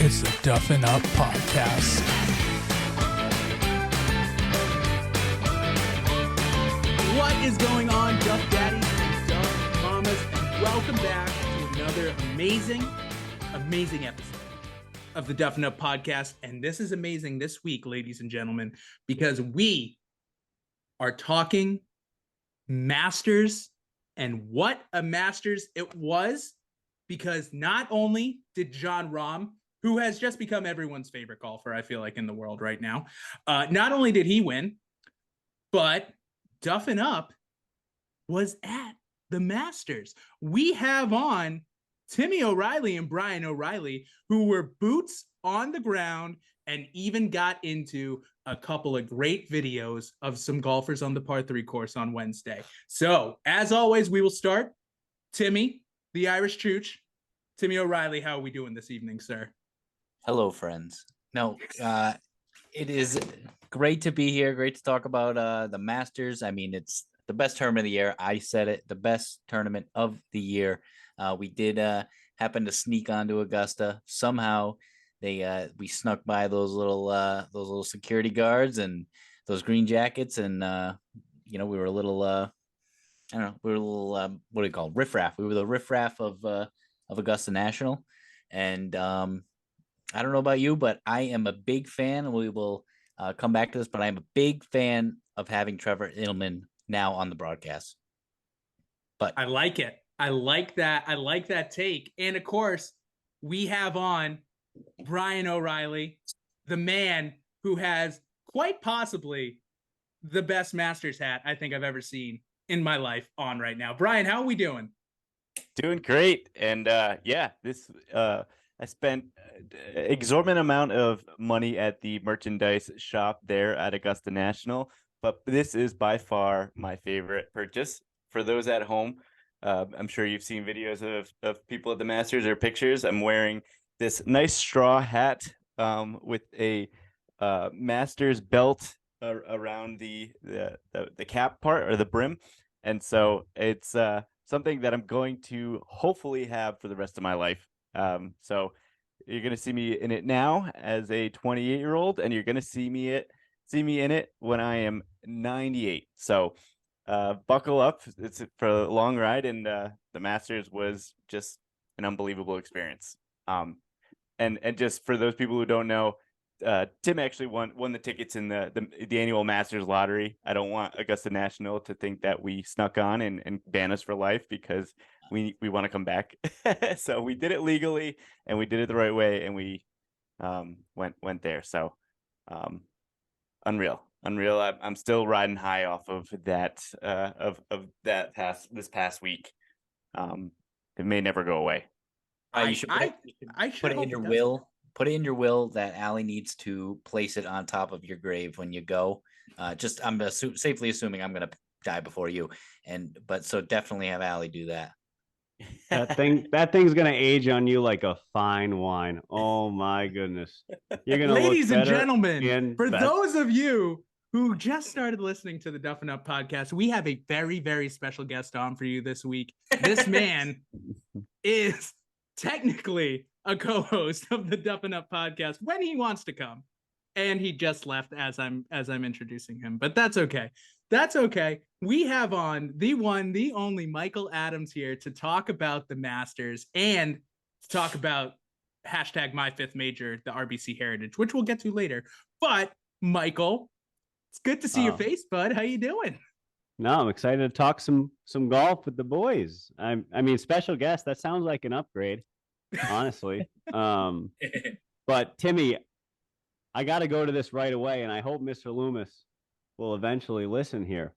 It's the Duffin Up Podcast. What is going on, Duff Daddies and Duff Mamas? And welcome back to another amazing episode of the Duffin Up Podcast. And this is amazing this week, ladies and gentlemen, because we are talking Masters and what a Masters it was. Because not only did Jon Rahm, who has just become everyone's favorite golfer, I feel like, in the world right now, not only did he win, but Duffin Up was at the Masters. We have on Timmy O'Reilly and Brian O'Reilly, who were boots on the ground and even got into a couple of great videos of some golfers on the par 3 course on Wednesday. So, as always, we will start. Timmy, the Irish Chooch. Timmy O'Reilly, how are we doing this evening, sir? Hello, friends. It is great to be here. Great to talk about the Masters. I mean, it's the best tournament of the year. I said it, the best tournament of the year. We did happen to sneak onto Augusta. Somehow we snuck by those little security guards and those green jackets, and we were a little what do you call it? Riffraff. We were the riffraff of Augusta National. And I don't know about you, but I am a big fan. We will come back to this, but I'm a big fan of having Trevor Immelman now on the broadcast. But I like it. I like that. I like that take. And of course, we have on Brian O'Reilly, the man who has quite possibly the best Masters hat I think I've ever seen in my life on right now. Brian, how are we doing? Doing great. And I spent exorbitant amount of money at the merchandise shop there at Augusta National, but this is by far my favorite purchase. For those at home, I'm sure you've seen videos of people at the Masters or pictures. I'm wearing this nice straw hat with a Masters belt around the cap part or the brim. And so it's something that I'm going to hopefully have for the rest of my life. So you're going to see me in it now as a 28-year-old, and you're going to see me in it when I am 98. So buckle up. It's for a long ride, and the Masters was just an unbelievable experience. And just for those people who don't know, Tim actually won the tickets in the annual Masters lottery. I don't want Augusta National to think that we snuck on and ban us for life, because we want to come back. So we did it legally, and we did it the right way, and we went there. So unreal. I'm still riding high off of that this past week. It may never go away. you should put it in your will. Put it in your will that Allie needs to place it on top of your grave when you go. I'm safely assuming I'm going to die before you, but definitely have Allie do that. That thing's gonna age on you like a fine wine. Oh my goodness! You're gonna Ladies look and gentlemen, for best. those of you who just started listening to the Duffin Up Podcast, we have a very, very special guest on for you this week. This man is technically a co-host of the Duffin Up Podcast when he wants to come, and he just left as I'm introducing him, but that's okay. We have on the one, the only Michael Adams here to talk about the Masters and to talk about hashtag my fifth major, the RBC Heritage, which we'll get to later. But Michael, it's good to see your face, bud. How you doing? No, I'm excited to talk some golf with the boys. I mean, special guest. That sounds like an upgrade, honestly. But Timmy, I got to go to this right away, and I hope Mr. Loomis will eventually listen here.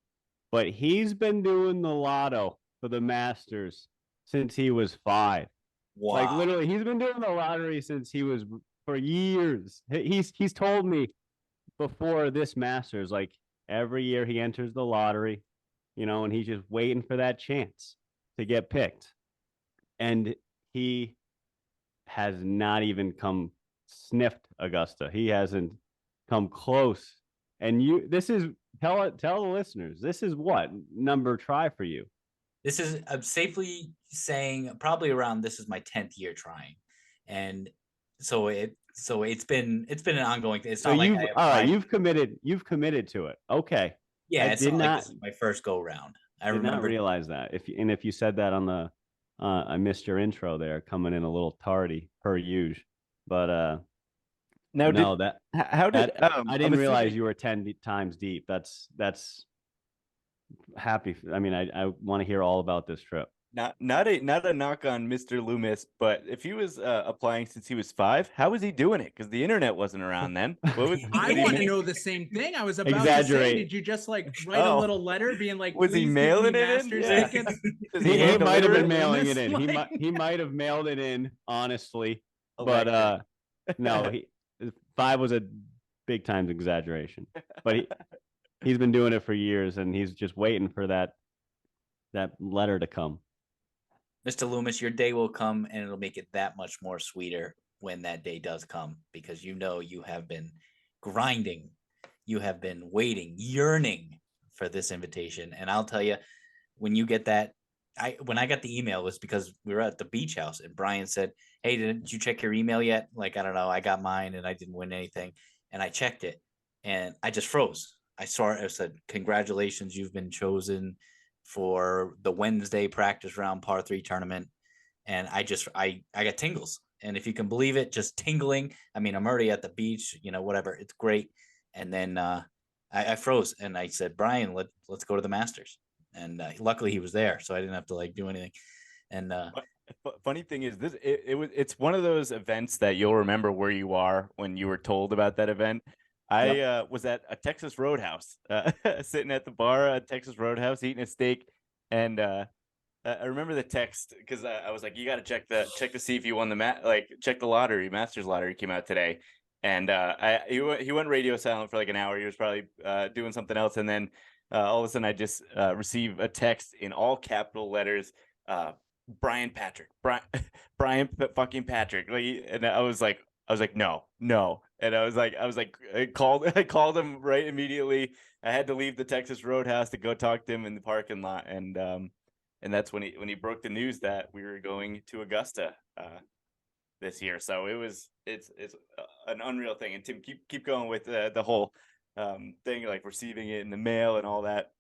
But he's been doing the lotto for the Masters since he was 5. Wow. Like literally, he's been doing the lottery since he was for years. He's told me before this Masters, like every year he enters the lottery, and he's just waiting for that chance to get picked. And he has not even sniffed Augusta. He hasn't come close. And tell the listeners, this is what number try for you? This is, I'm safely saying, probably around, this is my 10th year trying. And so it's been an ongoing thing. It's So not like you've I all right. applied. You've committed to it. Okay. Yeah, I it's did not like not this is my first go round. I did not remember. realize that. If you said that on the, I missed your intro there, coming in a little tardy per usual. But Now, no, how did that I I'm didn't realize assuming you were 10 times deep. That's happy. I mean, I want to hear all about this trip. not a knock on Mr. Loomis, but if he was applying since he was 5, how was he doing it? Because the internet wasn't around then. What was I did he want to mail- know the same thing. I was about to say, Exaggerate. did you just like write a Oh. little letter being like, Was he please give me mailing it in? Masters Yeah. tickets? Does he He hand might have deliver been it? mailing it Loomis, in. like- He might have mailed it in, honestly. Alleged. But no, 5 was a big time exaggeration. But he's been doing it for years, and he's just waiting for that letter to come. Mr. Loomis, your day will come, and it'll make it that much more sweeter when that day does come, because you have been grinding, you have been waiting, yearning for this invitation. And I'll tell you, when you get that, when I got the email, it was because we were at the beach house, and Brian said, "Hey, did you check your email yet?" Like, I don't know, I got mine, and I didn't win anything, and I checked it, and I just froze. I saw it. I said, "Congratulations, you've been chosen for the Wednesday practice round par 3 tournament." And I got tingles. And if you can believe it, just tingling. I mean, I'm already at the beach, whatever. It's great. And then I froze, and I said, "Brian, let's go to the Masters." And luckily he was there, so I didn't have to like do anything. And funny thing is, it's one of those events that you'll remember where you are when you were told about that event. I was at a Texas Roadhouse, sitting at the bar at Texas Roadhouse, eating a steak, and I remember the text because I was like, "You got to check to see if you won check the lottery. Masters lottery came out today," and he went radio silent for like an hour. He was probably doing something else, and then all of a sudden I just receive a text in all capital letters, Brian Patrick, Brian fucking Patrick, and I was like, no, and I called him right immediately. I had to leave the Texas Roadhouse to go talk to him in the parking lot, and that's when he broke the news that we were going to Augusta this year. So it's an unreal thing. And Tim, keep going with the whole thing, like receiving it in the mail and all that.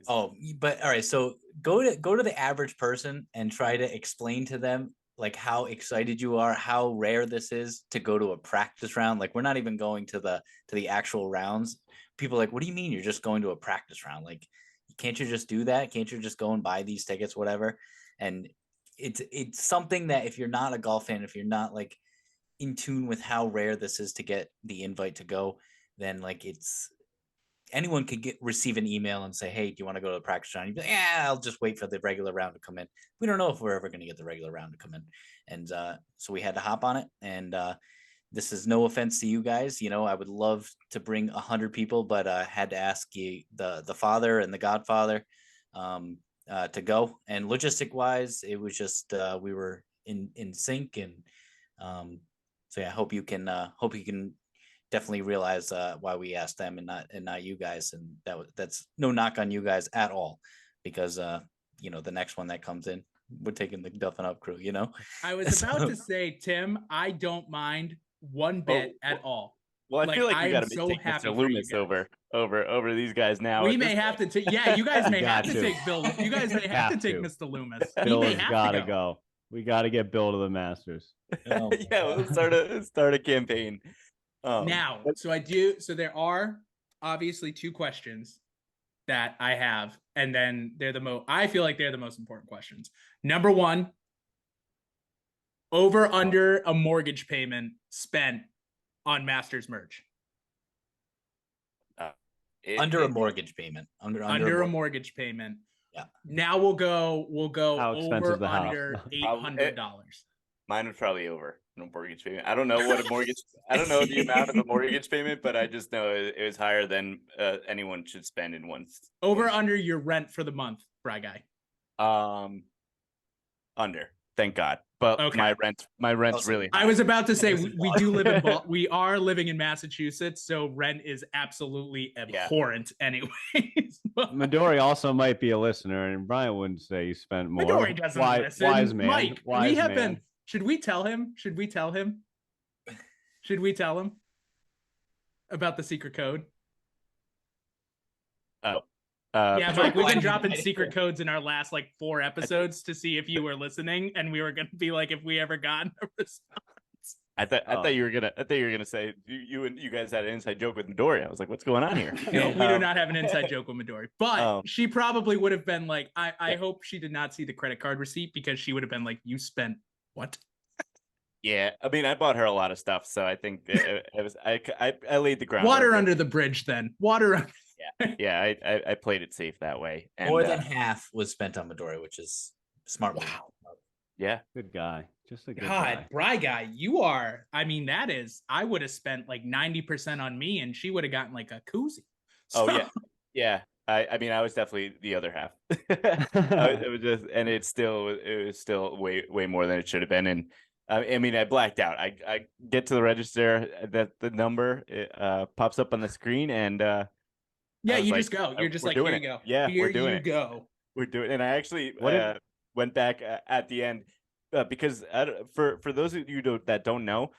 Oh, but all right. So go to the average person and try to explain to them like how excited you are, how rare this is to go to a practice round. Like, we're not even going to the actual rounds. People are like, "What do you mean you're just going to a practice round? Like, can't you just do that? Can't you just go and buy these tickets, whatever?" And it's something that if you're not a golf fan, if you're not like in tune with how rare this is to get the invite to go, then like anyone could receive an email and say, "Hey, do you want to go to the practice round?" You'd be like, "Yeah, I'll just wait for the regular round to come in." We don't know if we're ever going to get the regular round to come in. And so we had to hop on it. And this is no offense to you guys. I would love to bring 100 people, but I had to ask you, the father and the godfather, to go. And logistic wise, it was just we were in sync. And so yeah, I hope you can definitely realize why we asked them and not you guys. And that's no knock on you guys at all, because the next one that comes in, we're taking the Duffin Up crew. I was about to say, Tim, I don't mind one bit at all. Well, I feel like we got to so take happy Mr. for you Loomis guys. over these guys now. We may have to take. Yeah, you guys may have got to to. take Bill. You guys may have to Have take to. Mr. Loomis. He Bill may has have gotta to go. We got to get Bill to the Masters. Oh, Yeah, we'll start a campaign. Now, so there are obviously 2 questions that I have, and then I feel like they're the most important questions. Number 1, over under a mortgage payment spent on Masters merch. under a mortgage payment. Under a mortgage payment. Yeah. Now we'll go How expensive over the house? under $800. Mine was probably over no mortgage payment. I don't know what a mortgage. I don't know the amount of a mortgage payment, but I just know it was higher than anyone should spend in one. Over under your rent for the month, Bry Guy. Under. Thank God. But Okay. my rent's really high. I was about to say we do live in we are living in Massachusetts, so rent is absolutely abhorrent anyways. Midori also might be a listener, and Brian wouldn't say he spent more. Midori doesn't listen. Wise man. Mike, Wise we have man. been. Should we tell him? Should we tell him about the secret code? Oh, Yeah, Mike, we've I been didn't- dropping I didn't- secret codes in our last like 4 episodes to see if you were listening, and we were gonna be like, if we ever got a response. I thought you were gonna say you guys had an inside joke with Midori. I was like, what's going on here? No, we do not have an inside joke with Midori, but she probably would have been like, I hope she did not see the credit card receipt, because she would have been like, you spent what? Yeah, I mean, I bought her a lot of stuff, so I think I laid the groundwork. Water under the bridge, then. Water under. Yeah, I played it safe that way. And, More than half was spent on Midori, which is smart. move. Wow. Yeah, Good guy. Just a good God, guy. Bry guy, you are. I mean, that is. I would have spent like 90% on me, and she would have gotten like a koozie. Oh So- yeah, yeah. I mean, I was definitely the other half. It was just, and it was still way more than it should have been. And I mean, I blacked out. I get to the register, that the number pops up on the screen, and yeah, I was you like, just go. You're just we're like, here doing you it. go. Yeah, Here we're doing you it. go. We're doing. And I actually What if- went back at the end because for those of you that don't know,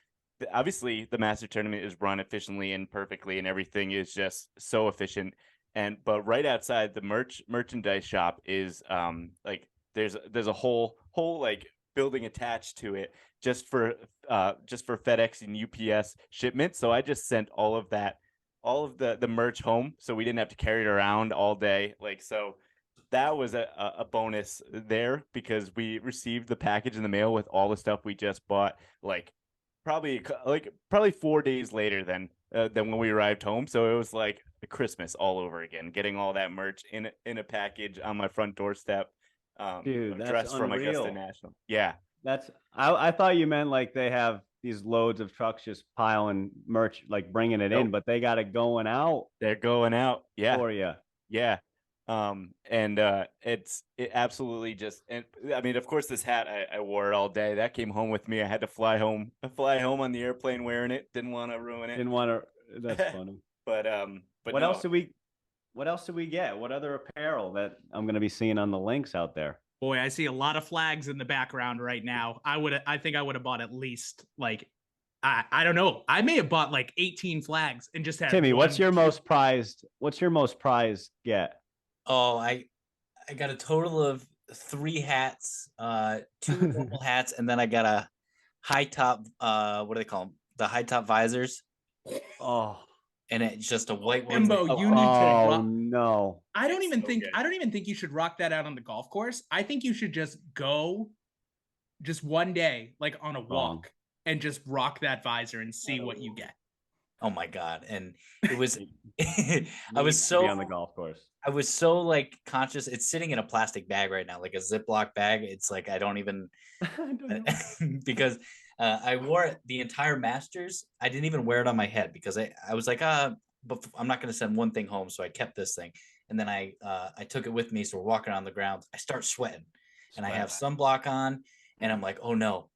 obviously the Master Tournament is run efficiently and perfectly, and everything is just so efficient. But right outside the merchandise shop is like there's a whole like building attached to it just for FedEx and UPS shipments. So I just sent all of the merch home, so we didn't have to carry it around all day. Like, so that was a bonus there, because we received the package in the mail with all the stuff we just bought, like probably 4 days later than when we arrived home. So it was like Christmas all over again, getting all that merch in a package on my front doorstep. Dude, that's dressed from Augusta unreal. National. Yeah. I thought you meant like they have these loads of trucks just piling merch, like bringing it in, Nope. but they got it going out They're going out. Yeah. for you. Yeah. It absolutely just, and I mean, of course, this hat, I wore it all day. That came home with me. I had to fly home on the airplane wearing it. Didn't want to ruin it. Didn't want to. That's funny. But What no. else did we? What else did we get? What other apparel that I'm going to be seeing on the links out there? Boy, I see a lot of flags in the background right now. I think I would have bought at least like, I don't know. I may have bought like 18 flags and just had. Timmy, what's one- your most prized? What's your most prized get? Oh, I got a total of 3 hats, 2 normal hats, and then I got a high top. What do they call them? The high top visors, Oh, and it's just a white one. Timbo, you need to. oh rock- no! I don't It's even so think. good. I don't even think you should rock that out on the golf course. I think you should just go, just one day, like on a Wrong. walk, and just rock that visor and see what you get. Oh my god! And it was. I Needs was to be so on the golf course. I was so like conscious. It's sitting in a plastic bag right now, like a Ziploc bag. It's like I don't even I don't know. because I wore it the entire Masters. I didn't even wear it on my head because I was like, but I'm not going to send one thing home, so I kept this thing. And then I took it with me, so we're walking on the ground. I start sweating, and I have sunblock on, and I'm like, oh no.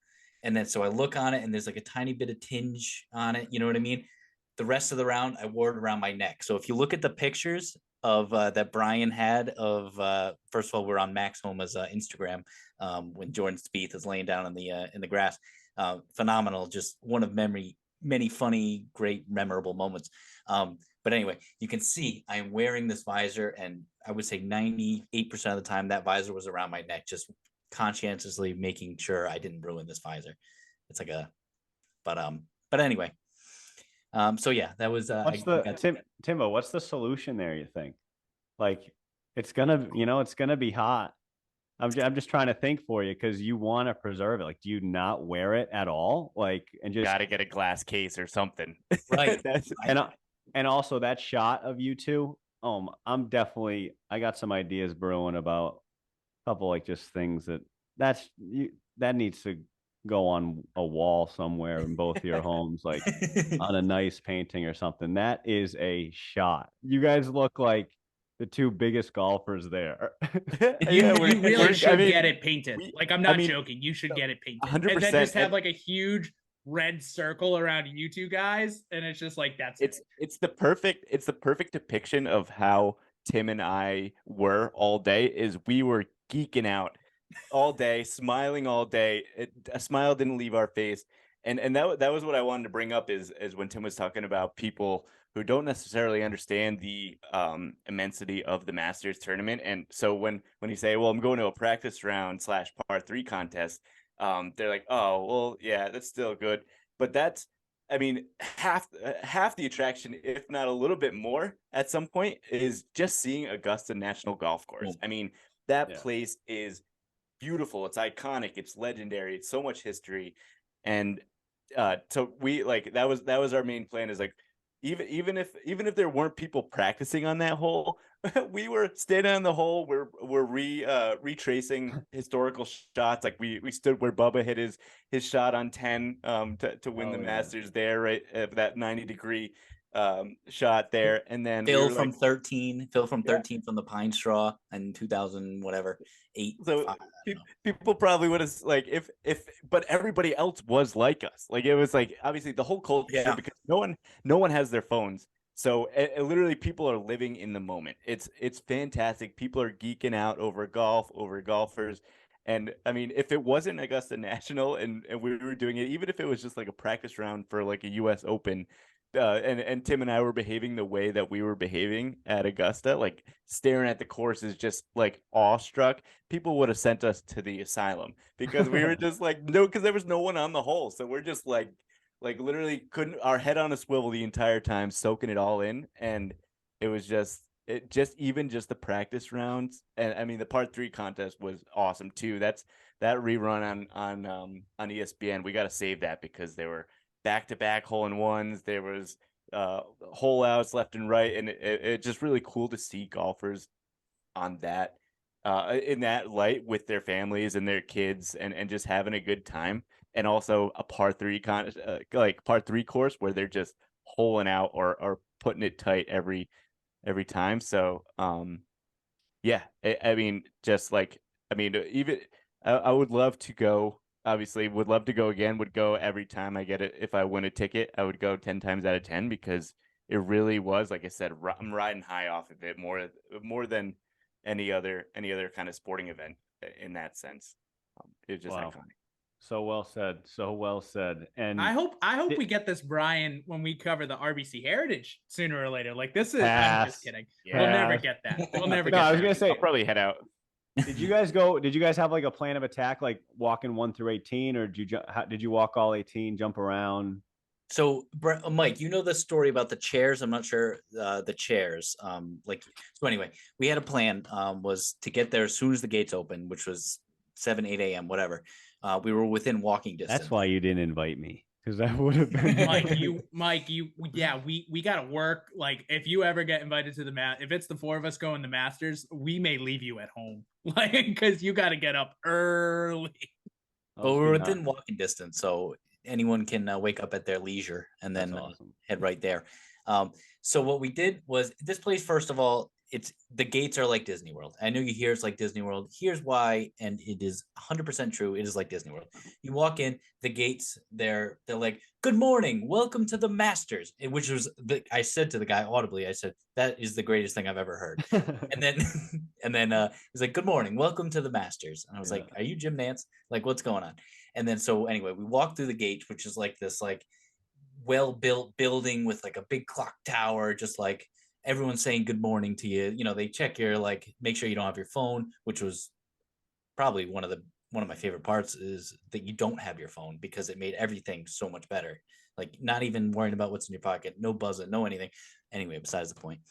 And then so I look on it, and there's like a tiny bit of tinge on it. You know what I mean? The rest of the round, I wore it around my neck. So if you look at the pictures of that Brian had of first of all, we're on Max Homa's Instagram when Jordan Spieth is laying down in the grass. Phenomenal, just one of many funny, great, memorable moments. But anyway, you can see I'm wearing this visor, and I would say 98% of the time that visor was around my neck, just conscientiously making sure I didn't ruin this visor. It's like but anyway. So yeah, that was What's Timbo? What's the solution there? You think? Like, it's gonna be hot. I'm just trying to think for you, because you want to preserve it. Like, do you not wear it at all? Like, and just Got to get a glass case or something. Right. That's, and also that shot of you two. I got some ideas brewing about a couple like just things that needs to go on a wall somewhere in both your homes, like on a nice painting or something. That is a shot. You guys look like the 2 biggest golfers there. You we're- really we're- should I mean, get it painted. Like, I'm not joking. You should get it painted. 100%. And then just have And- like a huge red circle around you two guys, and it's just like that's it. it's the perfect depiction of how Tim and I were all day. Is we were geeking out all day, smiling all day. A smile didn't leave our face, And that was what I wanted to bring up is when Tim was talking about people who don't necessarily understand the immensity of the Masters tournament. And so when you say, well, I'm going to a practice round / par 3 contest, they're like, oh, well, yeah, that's still good. But that's, I mean, half the attraction, if not a little bit more at some point, is just seeing Augusta National Golf Course. I mean, that place is beautiful. It's iconic. It's legendary. It's so much history. And so we like that was our main plan, is like even if there weren't people practicing on that hole, we were standing on the hole. We're retracing historical shots. Like we stood where Bubba hit his shot on 10 to win the Masters there, right at that 90-degree shot there. And then Phil we from 13 from the Pine Straw in 2000 whatever 8. So people probably would have like if but everybody else was like us. Like it was like obviously the whole culture, because no one has their phones. So literally people are living in the moment. It's fantastic. People are geeking out over golf, over golfers. And I mean, if it wasn't Augusta National and we were doing it, even if it was just like a practice round for like a US Open, and Tim and I were behaving the way that we were behaving at Augusta, like staring at the course is just like awestruck, people would have sent us to the asylum, because we were just like, no, because there was no one on the hole. So we're just like literally couldn't, our head on a swivel the entire time, soaking it all in. And it was just even just the practice rounds. And I mean, the part 3 contest was awesome too. That rerun on ESPN, we got to save that, because there were back-to-back hole-in-ones. There was hole outs left and right, and it just really cool to see golfers on that in that light with their families and their kids, and just having a good time. And also a par 3 par 3 course where they're just holing out or putting it tight every time. So yeah, I mean, just like, I mean, even I would love to go. Obviously, would love to go again. Would go every time I get it. If I win a ticket, I would go 10 times out of 10, because it really was, like I said, I'm riding high off of it more than any other kind of sporting event in that sense. It's just iconic. So well said. So well said. And I hope we get this, Brian, when we cover the RBC Heritage sooner or later. Like this is, I'm just kidding. Yeah. We'll never get that. We'll never get that. I was gonna say, I'll probably head out. Did you guys have like a plan of attack, like walking 1 through 18, or did you walk all 18, jump around? So Mike, you know the story about the chairs. I'm not sure the chairs. So anyway, we had a plan was to get there as soon as the gates open, which was 7, 8 a.m. whatever. We were within walking distance. That's why you didn't invite me, because that would have been Mike, we gotta work. Like if you ever get invited to if it's the 4 of us going the Masters, we may leave you at home, like, because you got to get up early. But we're within walking distance, so anyone can wake up at their leisure and then head right there. So what we did was, this place, first of all, the gates are like Disney World. I know you hear it's like Disney World. Here's why, and it is 100% true. It is like Disney World. You walk in, the gates, they're like, "Good morning, welcome to the Masters," which was I said to the guy audibly, I said, "That is the greatest thing I've ever heard." and then he's like, "Good morning, welcome to the Masters," and I was like, "Are you Jim Nance? Like, what's going on?" And then so anyway, we walked through the gate, which is like this like well-built building with like a big clock tower, just like everyone's saying good morning to you. You know, they check your, like, make sure you don't have your phone, which was probably one of my favorite parts, is that you don't have your phone, because it made everything so much better. Like, not even worrying about what's in your pocket, no buzzing, no anything. Anyway, besides the point.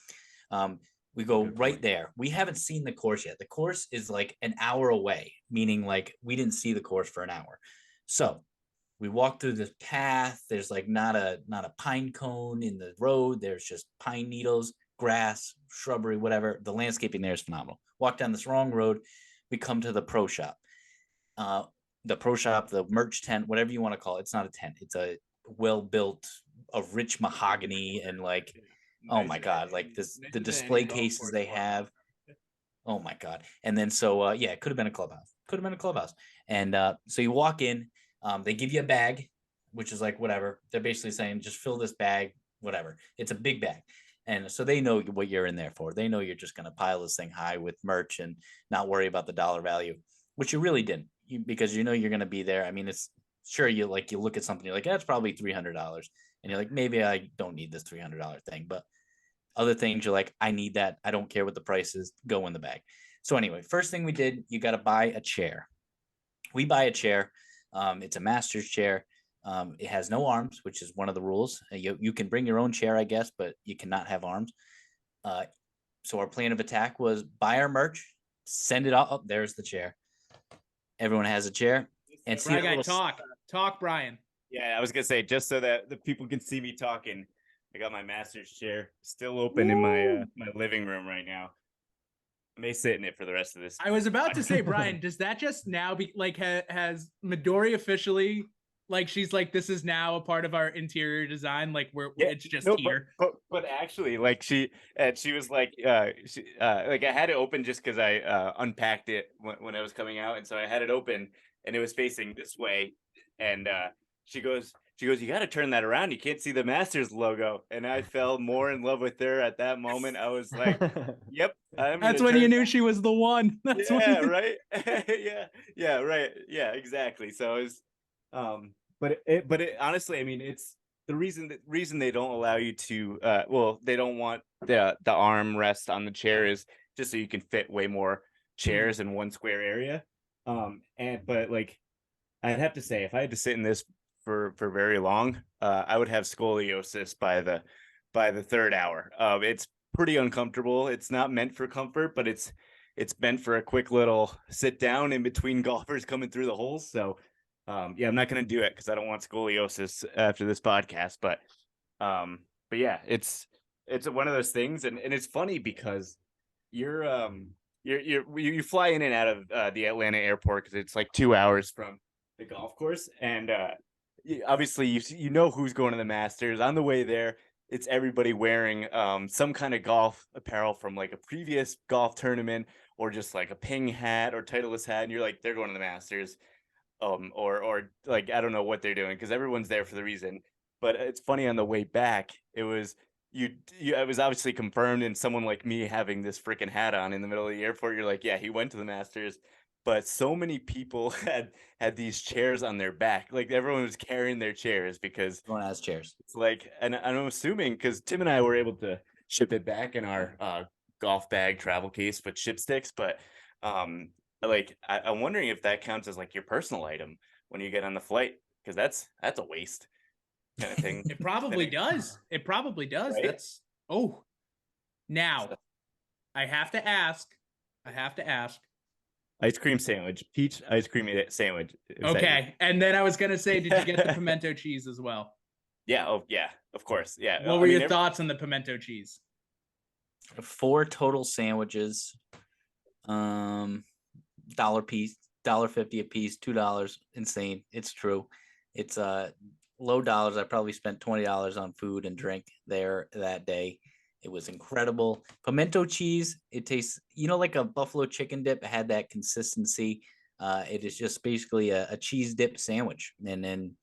We go right there. We haven't seen the course yet. The course is like an hour away, meaning like we didn't see the course for an hour. So we walk through this path. There's like not a pine cone in the road. There's just pine needles, grass, shrubbery, whatever. The landscaping there is phenomenal. Walk down this wrong road. We come to the pro shop. The pro shop, the merch tent, whatever you want to call it. It's not a tent. It's a well-built, of rich mahogany, and like, oh my God, like the display cases they have. Oh my God. And then so it could have been a clubhouse. And so you walk in, they give you a bag, which is like whatever. They're basically saying, just fill this bag, whatever. It's a big bag. And so they know what you're in there for. They know you're just going to pile this thing high with merch and not worry about the dollar value, which you really didn't, because you know you're going to be there. I mean, it's sure, you look at something, you're like, that's probably $300, and you're like, maybe I don't need this $300 thing, but other things you're like, I need that. I don't care what the price is. Go in the bag. So anyway, first thing we did, you got to buy a chair. We buy a chair. It's a master's chair. It has no arms, which is one of the rules. You can bring your own chair, I guess, but you cannot have arms. So our plan of attack was buy our merch, send it out. Oh, there's the chair. Everyone has a chair. And see Brian, talk, Brian. Yeah, I was gonna say, just so that the people can see me talking, I got my master's chair still open in my my living room right now. I may sit in it for the rest of this. I was about to say, Brian, does that just now be like has Midori officially like she's like this is now a part of our interior design? Like it's just here. But actually, like she was like like I had it open just because I unpacked it when I was coming out, and so I had it open and it was facing this way, and she goes, you got to turn that around. You can't see the Masters logo. And I fell more in love with her at that moment. I was like, yep. That's when you knew she was the one. That's right. yeah, right. Yeah, exactly. So it was, but it honestly, I mean, it's the reason they don't allow you to, they don't want the arm rest on the chair is just so you can fit way more chairs in one square area. But like, I'd have to say, if I had to sit in this for very long, I would have scoliosis by the third hour. It's pretty uncomfortable. It's not meant for comfort, but it's meant for a quick little sit down in between golfers coming through the holes. So yeah, I'm not going to do it because I don't want scoliosis after this podcast. But yeah, it's one of those things, and it's funny because you fly in and out of the Atlanta airport because it's like 2 hours from the golf course, and obviously you know who's going to the Masters. On the way there, it's everybody wearing some kind of golf apparel from like a previous golf tournament, or just like a Ping hat or Titleist hat, and you're like, they're going to the Masters, or like I don't know what they're doing because everyone's there for the reason. But it's funny, on the way back, it was it was obviously confirmed, and someone like me having this freaking hat on in the middle of the airport, you're like, yeah, he went to the Masters. But so many people had these chairs on their back. Like everyone was carrying their chairs because everyone has chairs. It's like, and I'm assuming because Tim and I were able to ship it back in our golf bag travel case with ship sticks. But like I'm wondering if that counts as like your personal item when you get on the flight, because that's a waste kind of thing. It probably does. It probably does. Right? Now I have to ask. Ice cream sandwich, peach ice cream sandwich. Okay, and then I was gonna say, did you get the pimento cheese as well? Yeah. Oh, yeah. Of course. Yeah. What were your thoughts on the pimento cheese? 4 total sandwiches, $1 piece, $1.50 a piece, $2. Insane. It's true. It's low dollars. I probably spent $20 on food and drink there that day. It was incredible. Pimento cheese, it tastes, like a buffalo chicken dip. It had that consistency. It is just basically a cheese dip sandwich. And then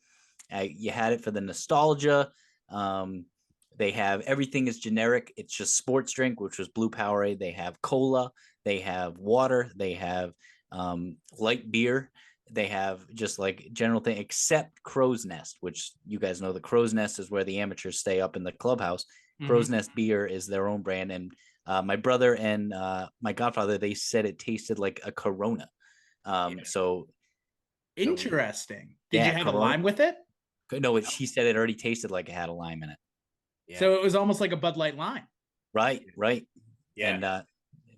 you had it for the nostalgia. They have everything is generic. It's just sports drink, which was Blue Powerade. They have cola. They have water. They have light beer. They have just like general thing, except Crow's Nest, which you guys know the Crow's Nest is where the amateurs stay up in the clubhouse. Crow's Nest beer is their own brand. And my brother and my godfather, they said it tasted like a Corona. So interesting. Did you have Corona? A lime with it? No, she said it already tasted like it had a lime in it. Yeah. So it was almost like a Bud Light lime. Right. Yeah. And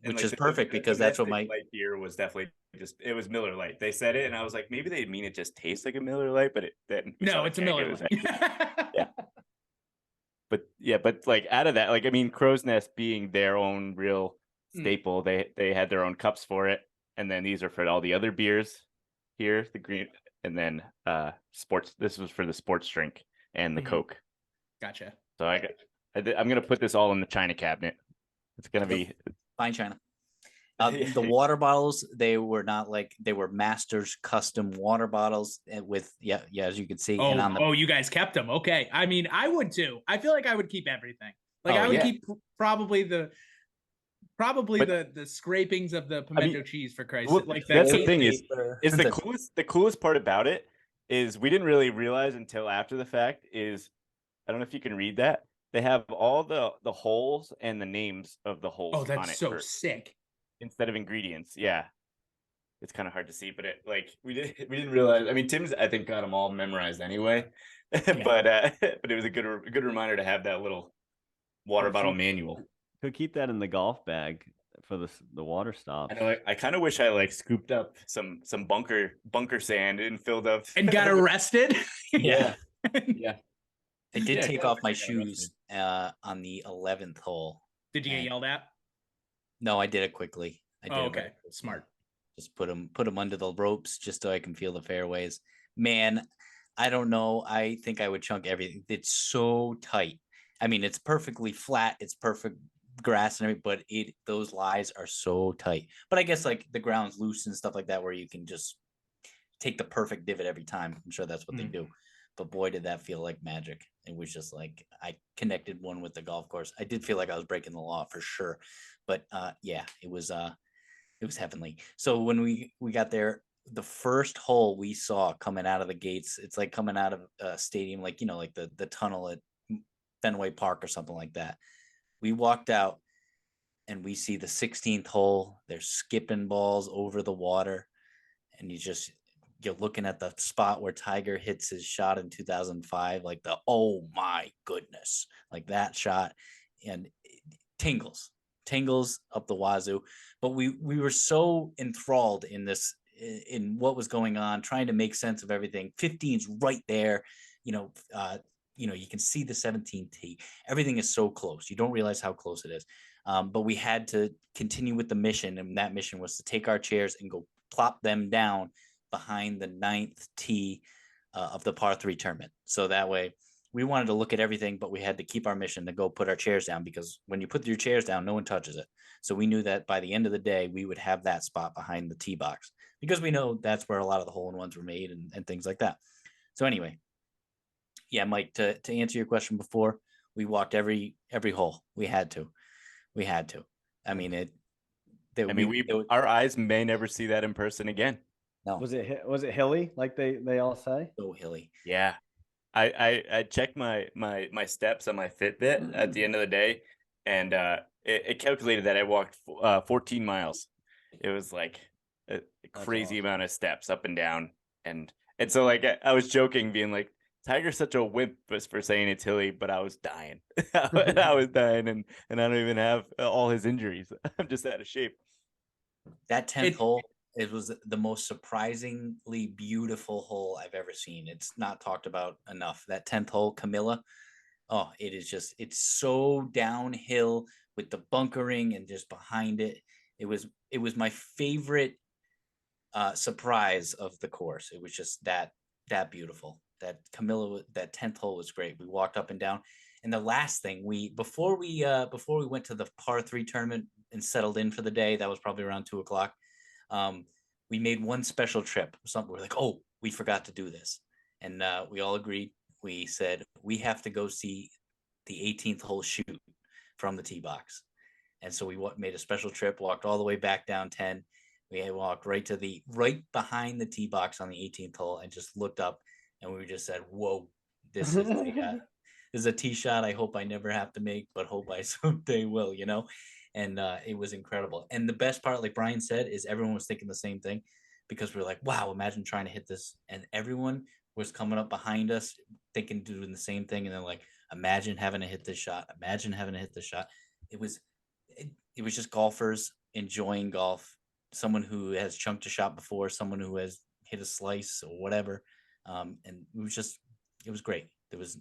which like is perfect because that's what my light beer was definitely it was Miller Lite. They said it, and I was like, maybe they mean it just tastes like a Miller Lite, but it's a Miller Lite. Yeah. But like out of that, like I mean, Crow's Nest being their own real staple, they had their own cups for it, and then these are for all the other beers here, the green, and then sports. This was for the sports drink and the Coke. Gotcha. So I'm gonna put this all in the china cabinet. It's gonna be fine china. The water bottles, they were not like they were Masters custom water bottles with as you can see. You guys kept them. Okay. I mean, I would too. I feel like I would keep everything. Like I would keep probably the scrapings of the pimento cheese, for Christ's sake. Like that's the thing is the coolest part about it is we didn't really realize until after the fact is, I don't know if you can read that. They have all the holes and the names of the holes Oh, on that's it so sick. instead of ingredients. Yeah. It's kind of hard to see, but we didn't realize. I mean, Tim's I think got them all memorized anyway, but it was a good reminder to have that little water bottle manual. Could keep that in the golf bag for the water stops. I know. I kind of wish I like scooped up some bunker sand and filled up And got arrested. Yeah. Yeah. I did Yeah, take kinda off my wish I got shoes on the 11th hole. Did you get And- yelled at? No, I did it quickly. I did Oh, it okay. very quickly. Smart. Just put them under the ropes just so I can feel the fairways. Man, I don't know. I think I would chunk everything. It's so tight. I mean, it's perfectly flat. It's perfect grass and everything, but those lies are so tight. But I guess like the ground's loose and stuff like that, where you can just take the perfect divot every time. I'm sure that's what they do. But boy, did that feel like magic. It was just like I connected one with the golf course. I did feel like I was breaking the law for sure. But yeah, it was heavenly. So when we got there, the first hole we saw coming out of the gates, it's like coming out of a stadium, like, you know, like the tunnel at Fenway Park or something like that. We walked out and we see the 16th hole. They're skipping balls over the water. And you're looking at the spot where Tiger hits his shot in 2005, like oh my goodness, like that shot, and tingles up the wazoo. But we were so enthralled in what was going on, trying to make sense of everything. 15's right there, you know, you can see the 17th tee. Everything is so close. You don't realize how close it is. But we had to continue with the mission, and that mission was to take our chairs and go plop them down behind the 9th tee of the par 3 tournament. So that way we wanted to look at everything, but we had to keep our mission to go put our chairs down, because when you put your chairs down, no one touches it. So we knew that by the end of the day, we would have that spot behind the tee box, because we know that's where a lot of the hole-in-ones were made and things like that. So anyway, yeah, Mike, to answer your question before, we walked every hole. We had to. I mean, our eyes may never see that in person again. No. Was it hilly like they all say? So hilly. Yeah. I checked my steps on my Fitbit at the end of the day, and it calculated that I walked 14 miles. It was like a crazy amount of steps up and down, and so like I was joking, being like, Tiger's such a wimp for saying it's hilly, but I was dying. I was dying, and I don't even have all his injuries. I'm just out of shape. That 10th hole, it was the most surprisingly beautiful hole I've ever seen. It's not talked about enough. That 10th hole, Camilla. Oh, it's so downhill with the bunkering and just behind it. It was my favorite surprise of the course. It was just that beautiful. That Camilla, that 10th hole was great. We walked up and down. And the last thing, before we went to the par 3 tournament and settled in for the day, that was probably around 2:00. We made one special trip. Something we're like, oh, we forgot to do this, and we all agreed. We said we have to go see the 18th hole shoot from the tee box, and so we made a special trip. Walked all the way back down 10. We walked right behind the tee box on the 18th hole, and just looked up, and we just said, "Whoa, this is this is a tee shot I hope I never have to make, but hope I someday will." You know. And it was incredible. And the best part, like Brian said, is everyone was thinking the same thing, because we're like, wow, imagine trying to hit this. And everyone was coming up behind us thinking, doing the same thing. And they're like, imagine having to hit this shot. Imagine having to hit this shot. It was just golfers enjoying golf. Someone who has chunked a shot before, someone who has hit a slice or whatever. And it was great. It was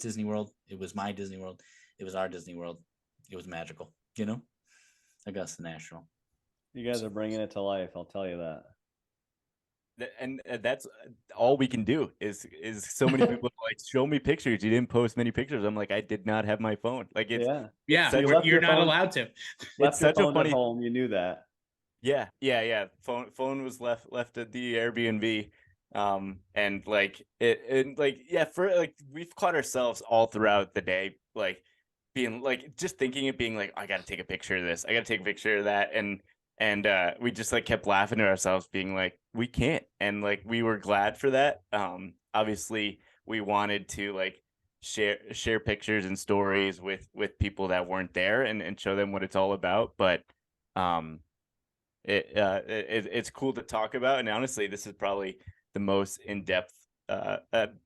Disney World. It was my Disney World. It was our Disney World. It was magical, you know. Augusta National. You guys are bringing it to life. I'll tell you that. And that's all we can do is so many people like, show me pictures. You didn't post many pictures. I'm like, I did not have my phone. Like yeah, you're not allowed to. It's such a funny at home. You knew that. Yeah. Phone was left at the Airbnb. And like we've caught ourselves all throughout the day, like being like, just thinking it being like, I got to take a picture of this. I got to take a picture of that. And and we just like kept laughing to ourselves, being like, we can't, and like we were glad for that. Obviously we wanted to like share pictures and stories with people that weren't there, and show them what it's all about, but it's cool to talk about. And honestly, this is probably the most in-depth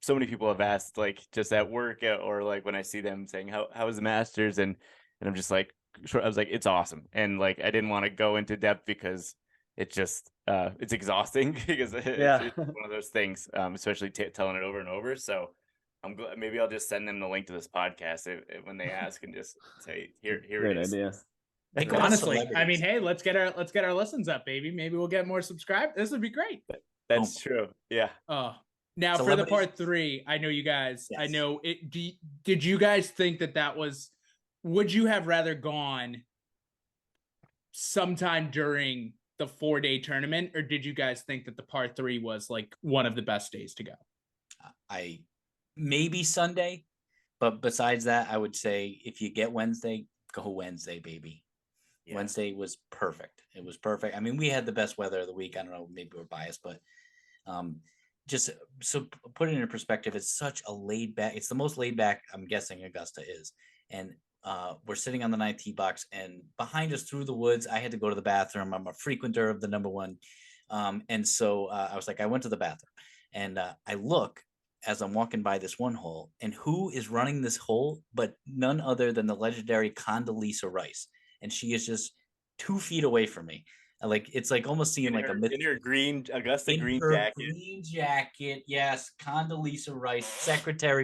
so many people have asked, like just at work, or like when I see them saying how was the Masters, and I'm just like, sure, I was like, it's awesome, and like I didn't want to go into depth because it just it's exhausting because it's one of those things, especially telling it over and over. So I'm glad, maybe I'll just send them the link to this podcast when they ask, and just say, here Great it is. idea. Think about Honestly, I mean, celebrities. hey, let's get our listens up, baby. Maybe we'll get more subscribed. This would be great. That's true. Yeah. Now for the Celebrities. part 3, I know you guys. I Yes. know it. Did you guys think that was? Would you have rather gone sometime during the 4-day tournament, or did you guys think that the part 3 was like one of the best days to go? I maybe Sunday, but besides that, I would say if you get Wednesday, go Wednesday, baby. Yeah. Wednesday was perfect. It was perfect. I mean, we had the best weather of the week. I don't know, maybe we're biased, but just so put it in perspective, it's such a laid back. It's the most laid back, I'm guessing, Augusta is. And we're sitting on the 9th tee box, and behind us through the woods, I had to go to the bathroom. I'm a frequenter of the number one. And so I was like, I went to the bathroom, and I look as I'm walking by this one hole, and who is running this hole but none other than the legendary Condoleezza Rice. And she is just 2 feet away from me. Like, it's like almost seeing like a myth in her green Augusta in green her jacket. green jacket. Yes, Condoleezza Rice,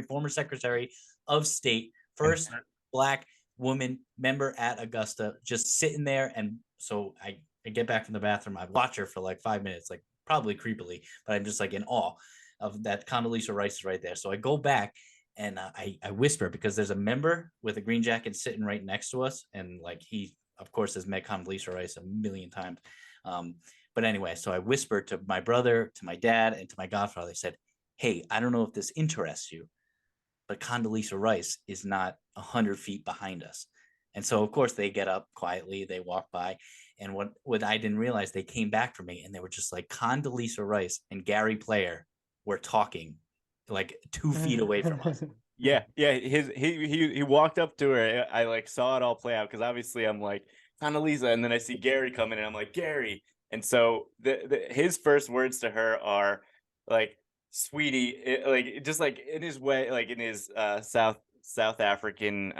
former secretary of state, first Black woman member at Augusta, just sitting there. And so I get back from the bathroom. I watch her for like 5 minutes, like probably creepily, but I'm just like in awe of that. Condoleezza Rice is right there. So I go back and I whisper, because there's a member with a green jacket sitting right next to us, and like he, of course, has met Condoleezza Rice a million times. But anyway, so I whispered to my brother, to my dad, and to my godfather. I said, hey, I don't know if this interests you, but Condoleezza Rice is not 100 feet behind us. And so, of course, they get up quietly, they walk by. And what I didn't realize, they came back for me, and they were just like, Condoleezza Rice and Gary Player were talking like 2 feet away from us. Yeah. He walked up to her. I like saw it all play out, because obviously I'm like, Condoleezza, and then I see Gary coming in, and I'm like, Gary. And so his first words to her are like, sweetie, like just like in his way, like in his South African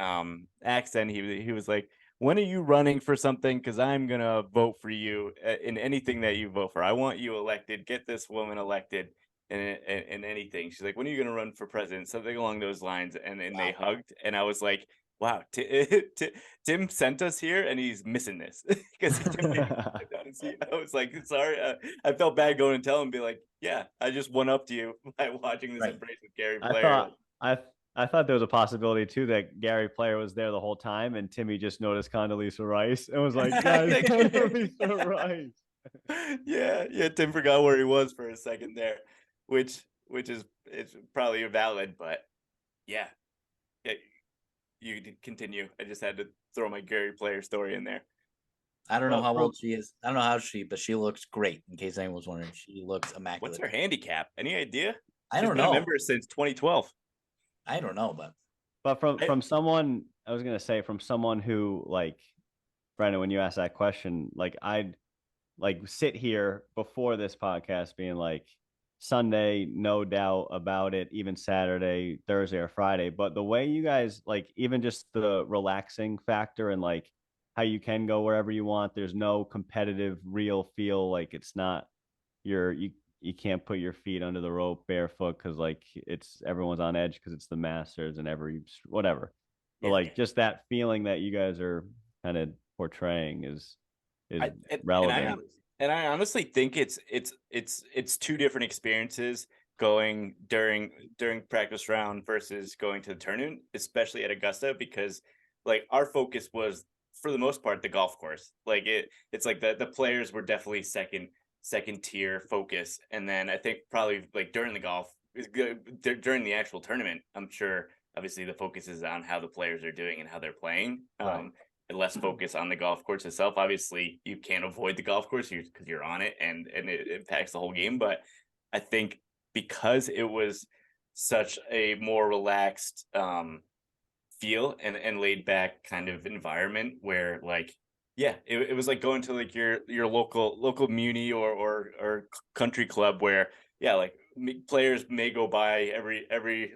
accent, he was like, when are you running for something? Because I'm gonna vote for you in anything that you vote for. I want you elected. Get this woman elected in anything. She's like, when are you gonna run for president? Something along those lines. And then they hugged, and I was like, wow, Tim sent us here, and he's missing this, because I was like, sorry, I felt bad going and telling him, be like, yeah, I just went up to you by watching this embrace with Gary Player. I thought there was a possibility too that Gary Player was there the whole time, and Timmy just noticed Condoleezza Rice and was like, guys, Condoleezza Rice. Yeah, Tim forgot where he was for a second there, which is, it's probably valid, but yeah. You continue. I just had to throw my Gary Player story in there. I don't know how old she is. I don't know but she looks great. In case anyone was wondering, she looks immaculate. What's her handicap? Any idea? I don't She's know. been a member since 2012. I don't know, but from someone, I was gonna say, from someone who, like, Brandon, when you asked that question, like, I'd like sit here before this podcast being like, Sunday, no doubt about it, even Saturday, Thursday, or Friday. But the way you guys, like, even just the relaxing factor, and like how you can go wherever you want, there's no competitive real feel. Like, it's not you can't put your feet under the rope barefoot, because like everyone's on edge because it's the Masters and whatever. But like just that feeling that you guys are kind of portraying is relevant. And I honestly think it's two different experiences, going during practice round versus going to the tournament, especially at Augusta, because like our focus was, for the most part, the golf course. Like it's like the players were definitely second tier focus, and then I think probably like during the golf, during the actual tournament, I'm sure obviously the focus is on how the players are doing and how they're playing. Right. less focus on the golf course itself. Obviously, you can't avoid the golf course because you're on it, and it impacts the whole game. But I think because it was such a more relaxed feel and laid back kind of environment where like it was like going to like your local muni or country club where like players may go by every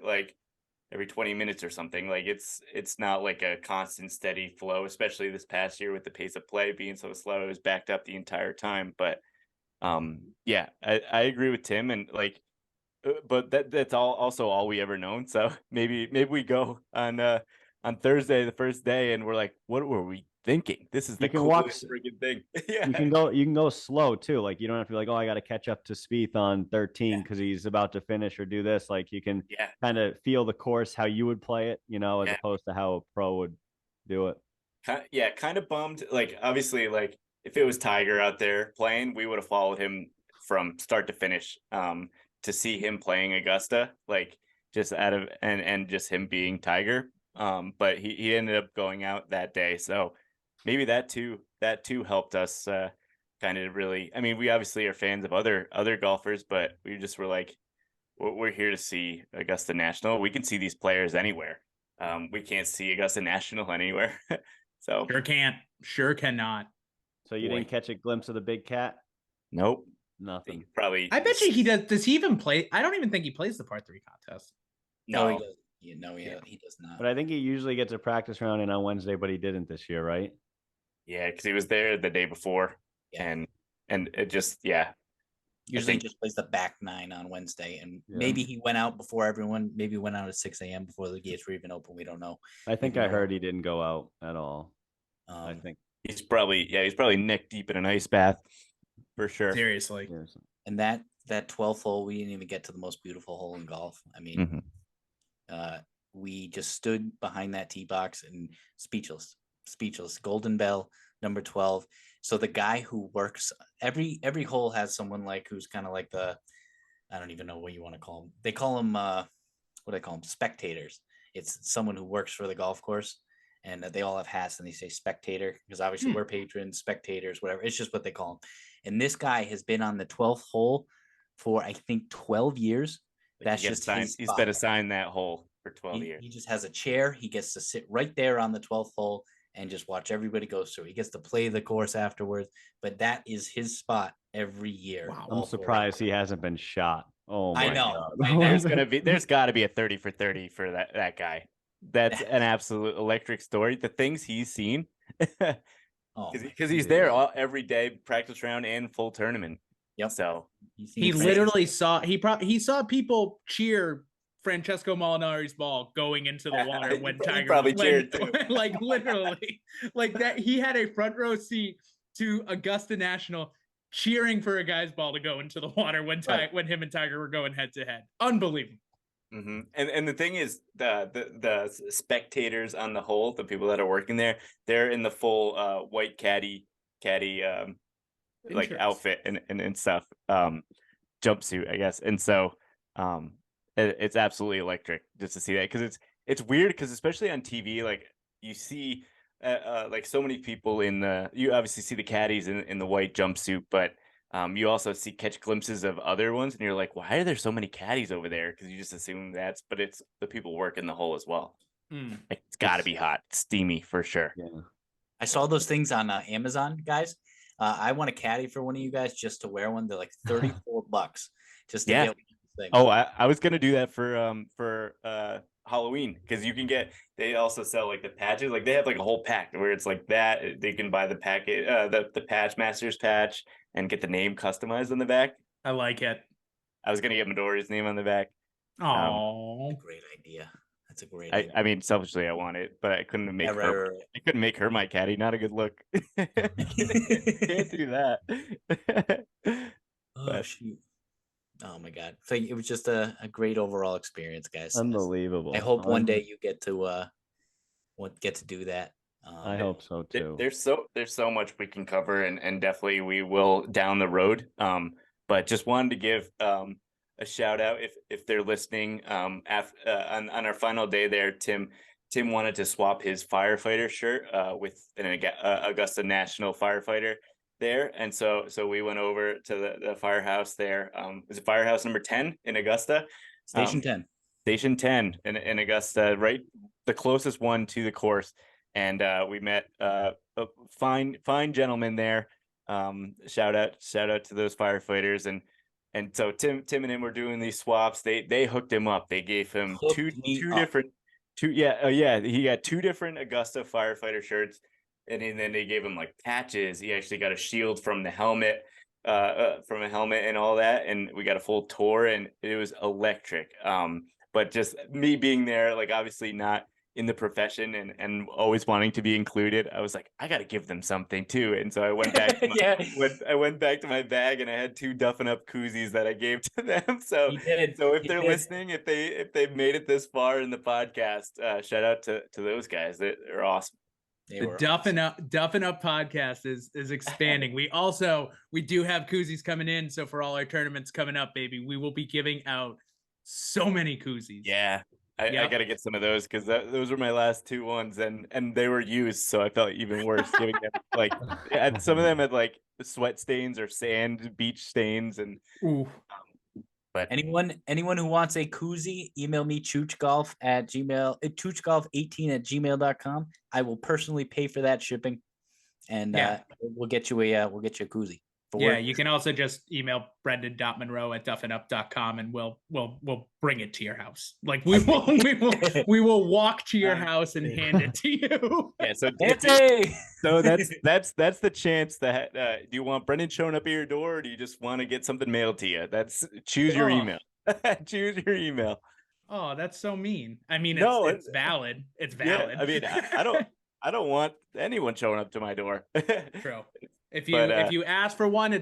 20 minutes or something. Like it's not like a constant steady flow, especially this past year with the pace of play being so slow. It was backed up the entire time. But I agree with Tim, and like but that's also all we ever known. So maybe we go on Thursday, the first day, and we're like, what were we thinking? This is the coolest freaking thing. You can go slow too. Like you don't have to be like, oh, I got to catch up to Spieth on 13 because he's about to finish or do this. Like you can kind of feel the course how you would play it, as opposed to how a pro would do it. Kind of bummed. Like obviously, like if it was Tiger out there playing, we would have followed him from start to finish. To see him playing Augusta, like just out of and just him being Tiger. But he ended up going out that day, so maybe that too helped us kind of really. I mean, we obviously are fans of other golfers, but we just were like, we're here to see Augusta National. We can see these players anywhere. We can't see Augusta National anywhere. So sure cannot. So you didn't catch a glimpse of the big cat? Nope. Nothing. Probably. I bet you he does. Does he even play? I don't even think he plays the par 3 contest. No, he doesn't. He does not. But I think he usually gets a practice round in on Wednesday, but he didn't this year, right? Yeah, because he was there the day before, and it just Usually just plays the back 9 on Wednesday, and maybe he went out before everyone. Maybe went out at 6 a.m. before the gates were even open. We don't know. I think I heard he didn't go out at all. I think he's probably neck deep in an ice bath. For sure. Seriously. And that 12th hole, we didn't even get to the most beautiful hole in golf. I mean, we just stood behind that tee box and speechless. Golden Bell, number 12. So the guy who works every hole has someone like who's kind of like I don't even know what you want to call them. They call them what do I call them? Spectators. It's someone who works for the golf course. And they all have hats and they say spectator because obviously we're patrons, spectators, whatever. It's just what they call them. And this guy has been on the 12th hole for, I think, 12 years. That's just his he's been assigned that hole for 12 years. He just has a chair. He gets to sit right there on the 12th hole and just watch everybody go through. He gets to play the course afterwards. But that is his spot every year. Wow. I'm surprised he hasn't been shot. Oh, my God. There's got to be a 30 for 30 for that guy. That's an absolute electric story. The things he's seen, because he's there every day, practice round and full tournament. Yep. So he literally saw people cheer Francesco Molinari's ball going into the water when Tiger probably cheered too. Like literally, like that. He had a front row seat to Augusta National cheering for a guy's ball to go into the water when him and Tiger were going head to head. Unbelievable. Mm-hmm. And the thing is, the spectators on the hole, the people that are working there, they're in the full white caddy like outfit and stuff, jumpsuit, I guess. And so it's absolutely electric just to see that, because it's weird, because especially on TV, like you see like so many people you obviously see the caddies in the white jumpsuit, but you also catch glimpses of other ones, and you're like, why are there so many caddies over there? Because you just assume but it's the people working the hole as well. Like, it's got to be hot, steamy for sure. Yeah. I saw those things on Amazon, guys. I want a caddy for one of you guys just to wear one. They're like $34 just to get one of these things. Oh, I was gonna do that for Halloween, because they also sell like the patches. Like they have like a whole pack where it's like that. They can buy the packet, the patch, master's patch, and get the name customized on the back. I like it. I was gonna get Midori's name on the back. Oh, great idea. That's a great idea. I mean, selfishly, I want it, but I couldn't make her. Right. I couldn't make her my caddy. Not a good look. Can't do that. Shoot. Oh my God. So it was just a great overall experience, guys. Unbelievable. I hope one day you get to do that. I hope so too. There's so much we can cover, and definitely we will down the road. But just wanted to give a shout out if they're listening on our final day there. Tim Tim wanted to swap his firefighter shirt with an Augusta National firefighter there, and so we went over to the firehouse there. Is it firehouse number 10 in Augusta? Station 10. Station 10 in Augusta, right, the closest one to the course, and we met a fine gentleman there. Shout out to those firefighters, and so Tim and him were doing these swaps. They hooked him up. They gave him two different he got two different Augusta firefighter shirts, and then they gave him like patches. He actually got a shield from the helmet, from a helmet and all that, and we got a full tour, and it was electric. But just me being there, like obviously not in the profession and always wanting to be included, I was like, I got to give them something too. And so I went back to I went back to my bag, and I had 2 Duffin Up koozies that I gave to them. So if they're listening, if they've made it this far in the podcast, shout out to those guys. They're awesome. The Duffin Up podcast is expanding. We do have koozies coming in. So for all our tournaments coming up, baby, we will be giving out so many koozies. Yeah. I got to get some of those, because those were my last 2 ones, and they were used, so I felt even worse giving them, like, some of them had like sweat stains or sand beach stains, and but anyone who wants a koozie, email me choochgolf18@gmail.com. I will personally pay for that shipping, and we'll get you a koozie. You can also just email brendan.monroe@duffinup.com, and we'll bring it to your house. Like we will walk to your house and hand it to you. Yeah, so that's the chance that do you want Brendan showing up at your door, or do you just want to get something mailed to you? Choose your email. Choose your email. Oh, that's so mean. I mean, it's valid. It's valid. Yeah, I mean, I don't want anyone showing up to my door. True. If you ask for one, we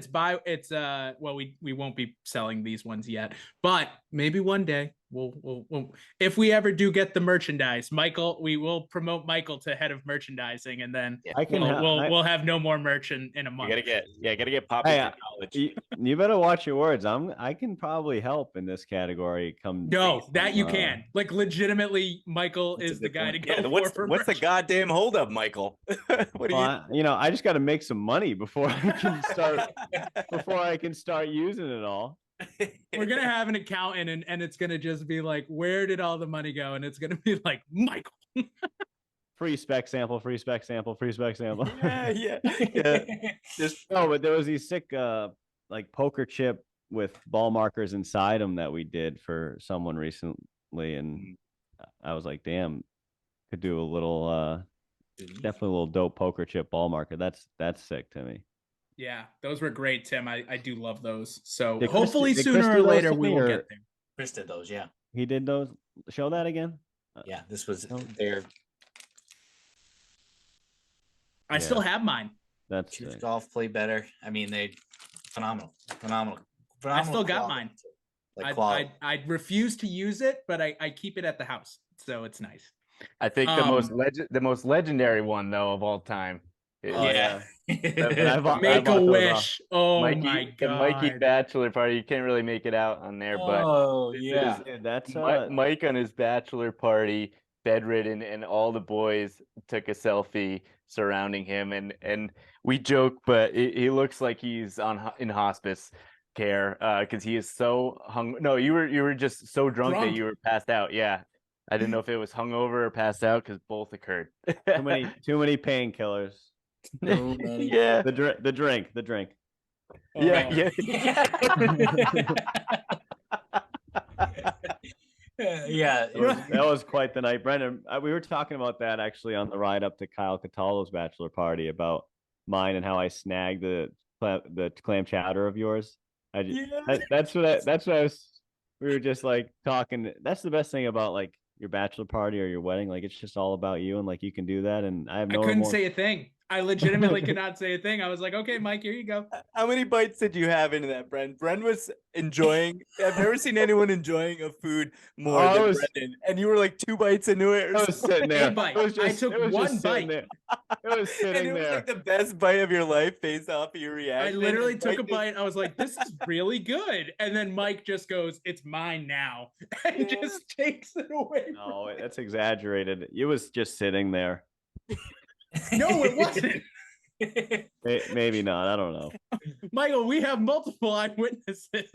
won't be selling these ones yet, but maybe one day we'll if we ever do get the merchandise, Michael, we will promote Michael to head of merchandising, and then we'll have no more merch in a month. You gotta get Poppy to college. You better watch your words. I can probably help in this category. You can. Like, legitimately, Michael is the guy to go for. What's the goddamn holdup, Michael? I just got to make some money before I can start using it all. We're gonna have an accountant, and it's gonna just be like, where did all the money go? And it's gonna be like, Michael. Free spec sample. Yeah. But there was these sick like poker chip with ball markers inside them that we did for someone recently, and I was like, damn, could do a little definitely a little dope poker chip ball marker. That's sick to me. Yeah, those were great, Tim. I do love those. So hopefully sooner or later we will get there. Chris did those, yeah. He did those. Show that again. Yeah, this was their. I still have mine. That's Choose Golf Play Better. I mean, they phenomenal. I still got mine. Like I refuse to use it, but I keep it at the house, so it's nice. I think the most legendary one though of all time. Make a wish. Oh my god! The Mikey bachelor party. You can't really make it out on there, but that's Mike on his bachelor party, bedridden, and all the boys took a selfie surrounding him, and we joke, but he looks like he's in hospice care because he is so hung. No, you were just so drunk that you were passed out. Yeah. I didn't know if it was hungover or passed out, because both occurred. Too many painkillers. Yeah. The drink. Yeah. Yeah. That was quite the night, Brendan. We were talking about that actually on the ride up to Kyle Cataldo's bachelor party, about mine and how I snagged the clam chowder of yours. That's what I was. We were just like talking. That's the best thing about like your bachelor party or your wedding. Like, it's just all about you, and like you can do that. And I couldn't say a thing. I legitimately could not say a thing. I was like, okay, Mike, here you go. How many bites did you have into that, Bren? Bren was enjoying. I've never seen anyone enjoying a food more I than was- Brendan. And you were like 2 bites into it. Or I was something. sitting there. bite. It was I just, took it was one just sitting bite. there. It was And sitting it was there. like the best bite of your life based off of your I reaction. literally and took a Mike bite. I was like, this is really good. And then Mike just goes, it's mine now. And Yeah. just takes it away. No, that's exaggerated. It was just sitting there. No, it wasn't. Maybe not. I don't know. Michael, we have multiple eyewitnesses.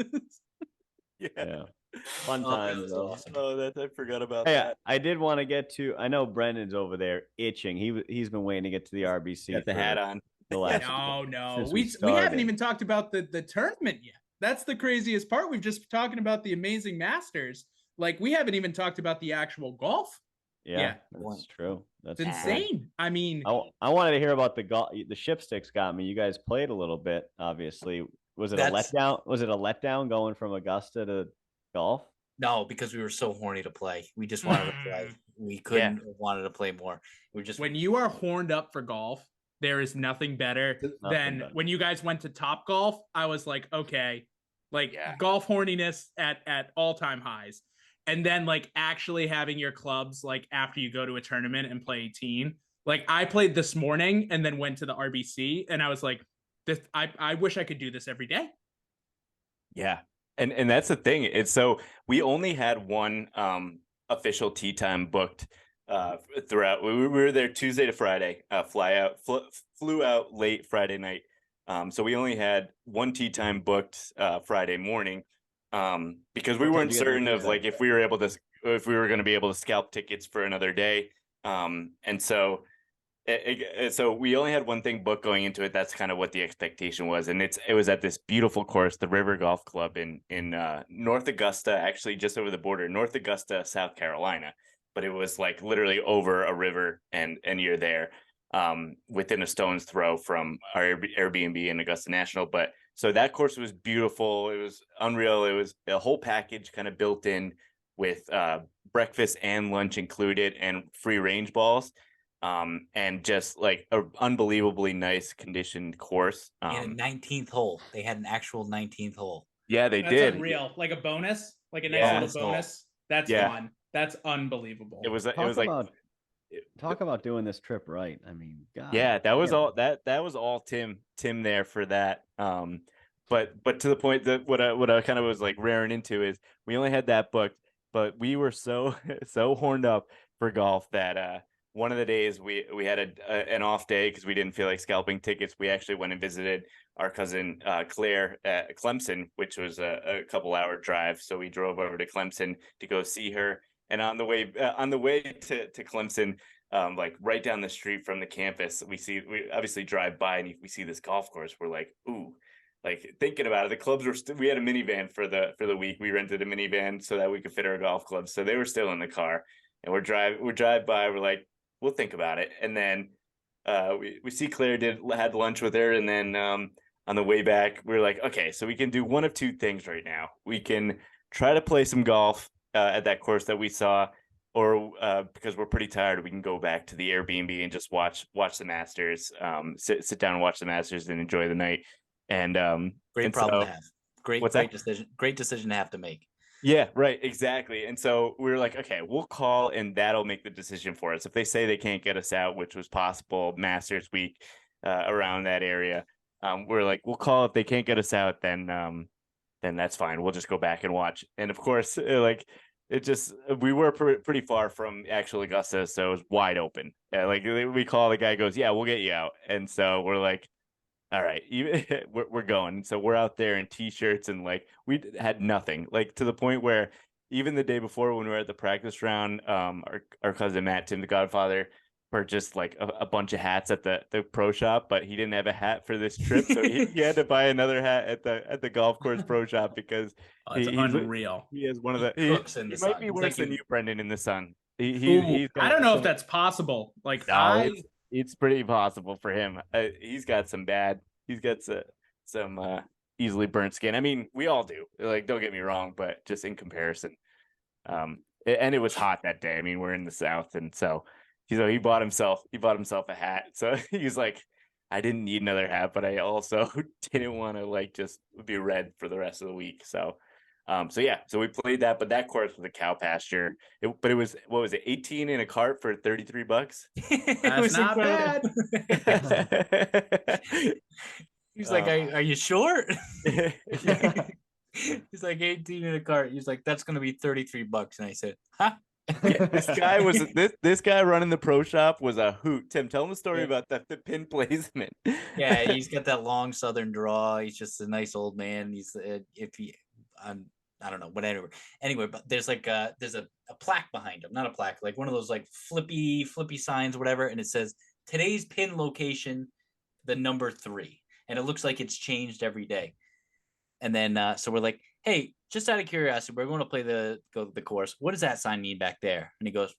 Yeah. Fun Oh, times that's though. awesome. Oh, that I forgot about Hey, that. I did want to get to. I know Brendan's over there itching. He's been waiting to get to the RBC. Got the hat on. The last. No. since We haven't started. even talked about the tournament yet. That's the craziest part. We've just been talking about the amazing Masters. Like, we haven't even talked about the actual golf. Yeah, Yeah. that's true. That's It's true. insane. I mean, I wanted to hear about the golf. The ship sticks got me. You guys played a little bit, obviously. Was it That's- a letdown? Was it a letdown going from Augusta to golf? No, because we were so horny to play. We just wanted to play. We couldn't have wanted to play more. We just when you are horned up for golf, there is nothing better than better. when you guys went to Top Golf. I was like, okay, like Yeah. golf horniness at all-time highs. And then like actually having your clubs like after you go to a tournament and play 18. Like I played this morning and then went to the RBC and I was like, this I wish I could do this every day. Yeah. And that's the thing. It's so we only had one official tee time booked throughout. We were there Tuesday to Friday, flew out late Friday night. So we only had one tee time booked Friday morning because we What time weren't did you get certain there? of like if we were going to be able to scalp tickets for another day. And so so we only had one thing booked going into it. That's kind of what the expectation was, and it was at this beautiful course, the River Golf Club in North Augusta, actually just over the border, North Augusta, South Carolina. But it was like literally over a river, and you're there, within a stone's throw from our Airbnb in Augusta National. But so that course was beautiful. It was unreal. It was a whole package kind of built in with breakfast and lunch included, and free range balls. And just like a unbelievably nice conditioned course. in a 19th hole. They had an actual 19th hole. Yeah, they That's did. unreal. Like a bonus, like a nice Yeah. little bonus. That's Yeah. fun. That's unbelievable. It was like Talk about doing this trip right. I mean, God. yeah, that was all that was all Tim there for that. But to the point that what I kind of was like raring into is we only had that booked, but we were so horned up for golf that one of the days we had an off day because we didn't feel like scalping tickets. We actually went and visited our cousin Claire at Clemson, which was a couple hour drive. So we drove over to Clemson to go see her. And on the way to Clemson, like right down the street from the campus, we obviously drive by and we see this golf course. We're like, ooh, like thinking about it. The clubs were we had a minivan for the week. We rented a minivan so that we could fit our golf clubs. So they were still in the car, and we drive by. We're like, we'll think about it. And then we see Claire had lunch with her, and then on the way back, we were like, okay, so we can do one of two things right now. We can try to play some golf at that course that we saw, or because we're pretty tired, we can go back to the Airbnb and just watch the Masters, sit down and watch the Masters and enjoy the night. And Great problem to have. Great that? decision. Great decision to have to make. Yeah, right, exactly. And so we were like, okay, we'll call and that'll make the decision for us. If they say they can't get us out, which was possible Masters week around that area, we're like, we'll call. If they can't get us out, then that's fine. We'll just go back and watch. And of course, we were pretty far from actual Augusta, so it was wide open. Like we call, the guy goes, yeah, we'll get you out. And so we're like, all right, we're going. So we're out there in t-shirts, and like we had nothing, like to the point where even the day before when we were at the practice round, our cousin Matt, Tim the Godfather, purchased like a bunch of hats at the pro shop, but he didn't have a hat for this trip, so he had to buy another hat at the golf course pro shop because It's unreal. he has one of the Cooks in he the might sun. be He's worse like than you. you, Brendan, in the sun. Ooh, I don't know if that's possible. Like no, it's pretty possible for him. He's got some easily burnt skin. I mean, we all do. Like, don't get me wrong, but just in comparison, and it was hot that day. I mean, we're in the South, and so he bought himself a hat. So he's like, I didn't need another hat, but I also didn't want to like just be red for the rest of the week. So so we played that, but that course was a cow pasture. But it was, what was it, 18 in a cart for $33? It That's was not incredible. bad. He's like, are you sure? Yeah. He's like 18 in a cart. He's like, that's gonna be $33. And I said, huh? Yeah, this guy running the pro shop was a hoot. Tim, tell him the story Yeah. about the pin placement. Yeah, he's got that long southern draw. He's just a nice old man. He's if he I don't know, whatever. Anyway, but there's like there's a plaque behind him, not a plaque, like one of those like flippy signs, whatever, and it says today's pin location, the number 3, and it looks like it's changed every day. And then so we're like, hey, just out of curiosity, we're going to play the course. What does that sign mean back there? And he goes,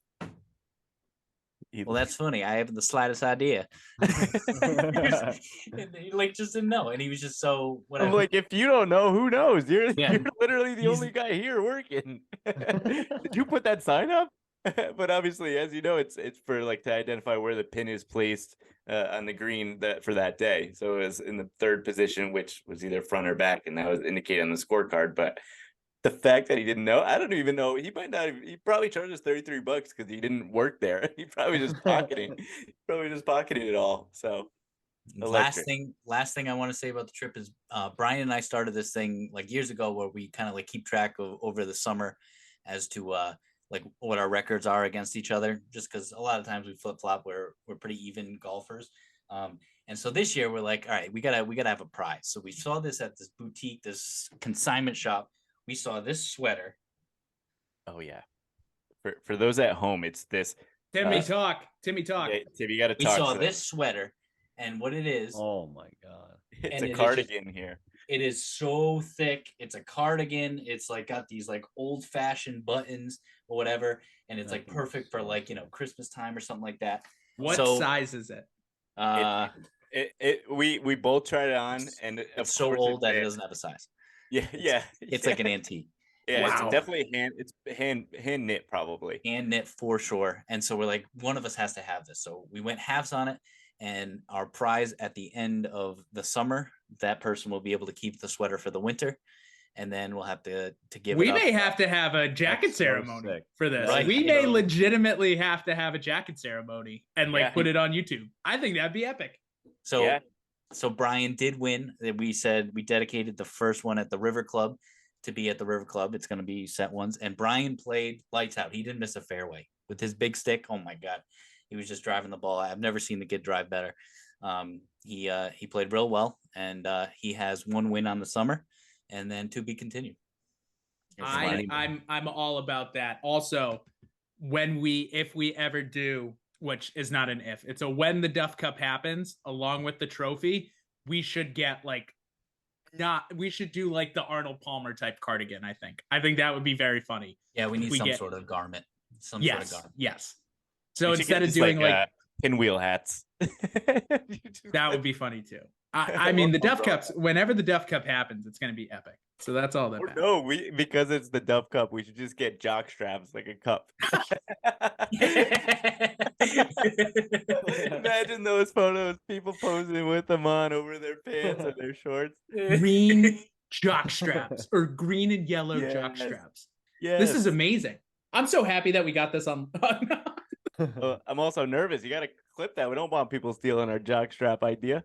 well, that's funny. I haven't the slightest idea. And he like just didn't know, and he was just so whatever. I'm like, if you don't know, who knows? You're Yeah. you're literally the He's- only guy here working. Did you put that sign up? But obviously, as you know, it's for like to identify where the pin is placed on the green for that day. So it was in the 3rd position, which was either front or back, and that was indicated on the scorecard. But the fact that he didn't know, I don't even know. He might not. He probably charges $33 because he didn't work there. He probably just pocketing. It all. So last thing I want to say about the trip is Brian and I started this thing like years ago where we kind of like keep track of over the summer as to like what our records are against each other, just because a lot of times we flip-flop. We're pretty even golfers. And so this year we're like, all right, we gotta have a prize. So we saw this at this boutique, this consignment shop. We saw this sweater. Oh yeah. For those at home, it's this. Timmy talk. Yeah, Tim, you got to We talk. saw to this sweater, and what it is. Oh my god! It's and a it is cardigan here. It is so thick. It's a cardigan. It's like got these like old fashioned buttons or whatever, and it's like perfect for like Christmas time or something like that. What So- size is it? We both tried it on, and It's so old that it doesn't have a size. Yeah. It's like an antique. Yeah, Wow. it's definitely hand knit, probably. Hand knit for sure. And so we're like, one of us has to have this. So we went halves on it, and our prize at the end of the summer, that person will be able to keep the sweater for the winter, and then we'll have to give We it up. may have to have a jacket That's so ceremony sick. for this. Right. We may legitimately have to have a jacket ceremony and like Yeah. put it on YouTube. I think that'd be epic. So Yeah. so Brian did win. We said we dedicated the first one at the River Club to be at the River Club. It's going to be set ones, and Brian played lights out. He didn't miss a fairway with his big stick. Oh my god, he was just driving the ball. I've never seen the kid drive better. He played real well, and he has 1 win on the summer, and then to be continued. I'm all about that. Also, if we ever do, which is not an if, it's a when the Duff Cup happens, along with the trophy, we should get we should do like the Arnold Palmer type cardigan. I think that would be very funny. Yeah, we need We some get- sort of garment. Some Yes, sort of garment. yes. So We should instead get of just, doing like pinwheel hats. that would be funny too. I mean, the Duff Cups. Whenever the Duff Cup happens, it's going to be epic. So that's all that Or matters. no, because it's the Duff Cup, we should just get jock straps like a cup. Imagine those photos, people posing with them on over their pants or their shorts. Green jock straps or green and yellow jock Yes. straps. Yeah, This is amazing. I'm so happy that we got this on. I'm also nervous. You got to clip that. We don't want people stealing our jock strap idea.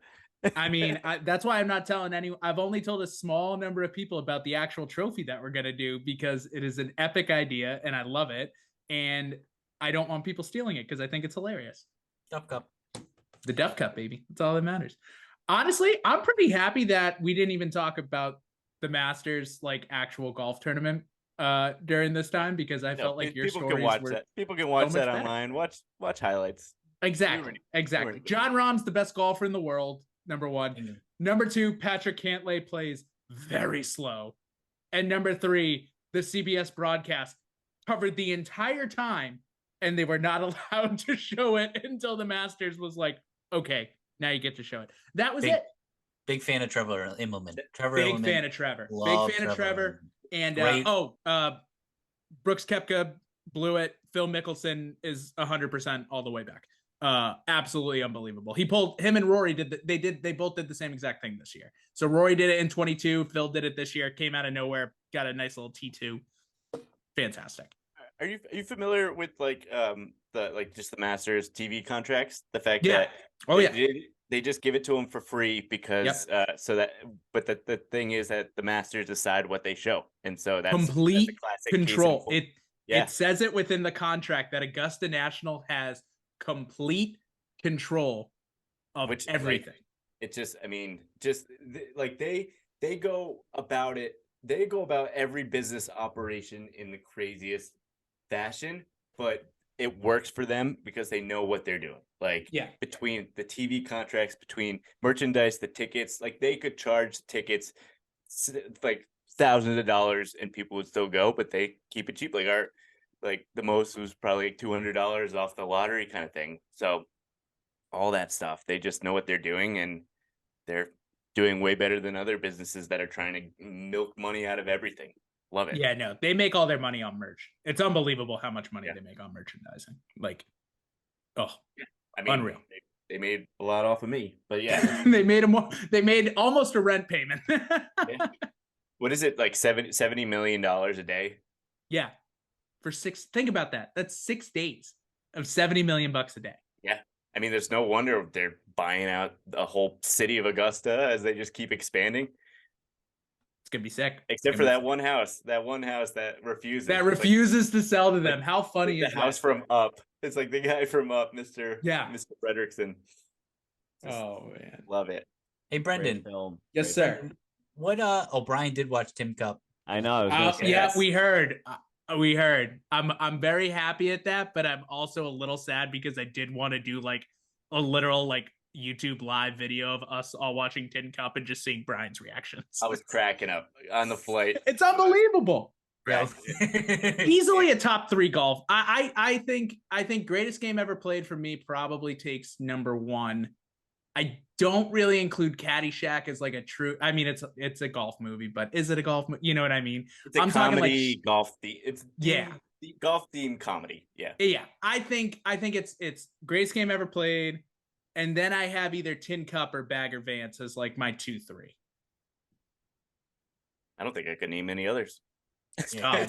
I mean, that's why I'm not telling anyone. I've only told a small number of people about the actual trophy that we're going to do because it is an epic idea and I love it. And I don't want people stealing it because I think it's hilarious. Duff Cup. The Duff Cup, baby. That's all that matters. Honestly, I'm pretty happy that we didn't even talk about the Masters, like actual golf tournament during this time because I felt like your people stories can watch were that. People can watch much that better. online. Watch highlights. Exactly. John Rahm's the best golfer in the world. Number 1. Mhm. Number 2, Patrick Cantlay plays very slow. And number 3, the CBS broadcast covered the entire time, and they were not allowed to show it until the Masters was like, okay, now you get to show it. That was it. Big fan of Trevor Immelman. Big fan of Trevor. Love Big fan of Trevor. And Great. Brooks Koepka blew it. Phil Mickelson is 100% all the way back. Absolutely unbelievable. Him and Rory they both did the same exact thing this year. So Rory did it in 22, Phil did it this year, came out of nowhere, got a nice little T2. Fantastic. Are you familiar with like the like just the Masters TV contracts? The fact Yeah. that Oh yeah. they just give it to them for free because so that but the thing is that the Masters decide what they show, and so that's Complete a classic control. case in point. It says it within the contract that Augusta National has complete control of everything. Like, it's just, I mean, like they go about it. They go about every business operation in the craziest fashion, but it works for them because they know what they're doing. Like between the TV contracts, between merchandise, the tickets, like they could charge tickets like thousands of dollars and people would still go, but they keep it cheap. Like the most was probably like $200 off the lottery kind of thing. So all that stuff, they just know what they're doing, and they're doing way better than other businesses that are trying to milk money out of everything. Love it. Yeah, no, they make all their money on merch. It's unbelievable how much money they make on merchandising. Like, I mean, unreal. They made a lot off of me, but yeah, they made almost a rent payment. What is it, like $70 million a day? Yeah, think about that. That's 6 days of $70 million a day. Yeah, I mean, there's no wonder they're buying out the whole city of Augusta as they just keep expanding. It's gonna be sick. Except for that one house that refuses. That refuses to sell to them. How funny is the house from Up? It's like the guy from Up, Mr. Fredrickson. Oh man, love it. Hey Brendan. Yes, sir. What O'Brien did watch Tim Cup. I know. Yeah, we heard. We heard. I'm very happy at that, but I'm also a little sad because I did want to do like a literal like YouTube live video of us all watching Tin Cup and just seeing Brian's reactions. I was cracking up on the flight. It's unbelievable. Yeah. Easily a top 3 golf. I think greatest game ever played for me probably takes number 1. I don't really include Caddyshack as like a true. I mean, it's a golf movie, but is it a golf? You know what I mean? It's a comedy talking like golf theme. It's the golf themed comedy. Yeah. Yeah. I think it's greatest game ever played, and then I have either Tin Cup or Bagger Vance as like my 2-3. I don't think I could name any others. Yeah,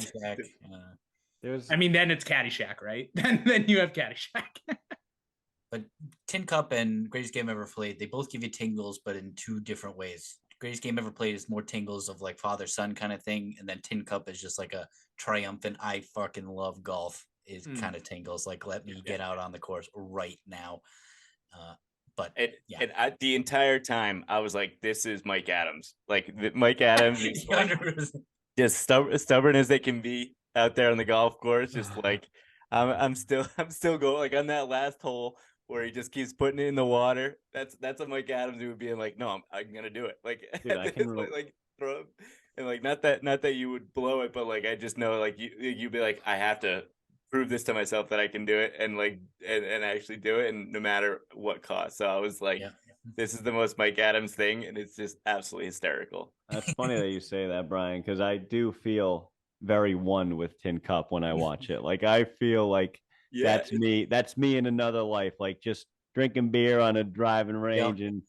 I mean, then it's Caddyshack, right? then you have Caddyshack. But Tin Cup and Greatest Game Ever Played, they both give you tingles, but in 2 different ways. Greatest Game Ever Played is more tingles of like father-son kind of thing, and then Tin Cup is just like a triumphant, I fucking love golf is kind of tingles. Like, let me get out on the course right now. But the entire time I was like, this is Mike Adams. Like Mike Adams is like, just stubborn as they can be out there on the golf course. Just like I'm still going like on that last hole where he just keeps putting it in the water. That's what Mike Adams would be like, no, I'm gonna do it. Like, dude, I can like throw it. And like not that you would blow it, but like I just know like you'd be like, I have to prove this to myself that I can do it and like and actually do it, and no matter what cost. So I was like, this is the most Mike Adams thing, and it's just absolutely hysterical. That's funny that you say that, Brian, because I do feel very one with Tin Cup when I watch it. Like I feel like that's me in another life, like just drinking beer on a driving range. And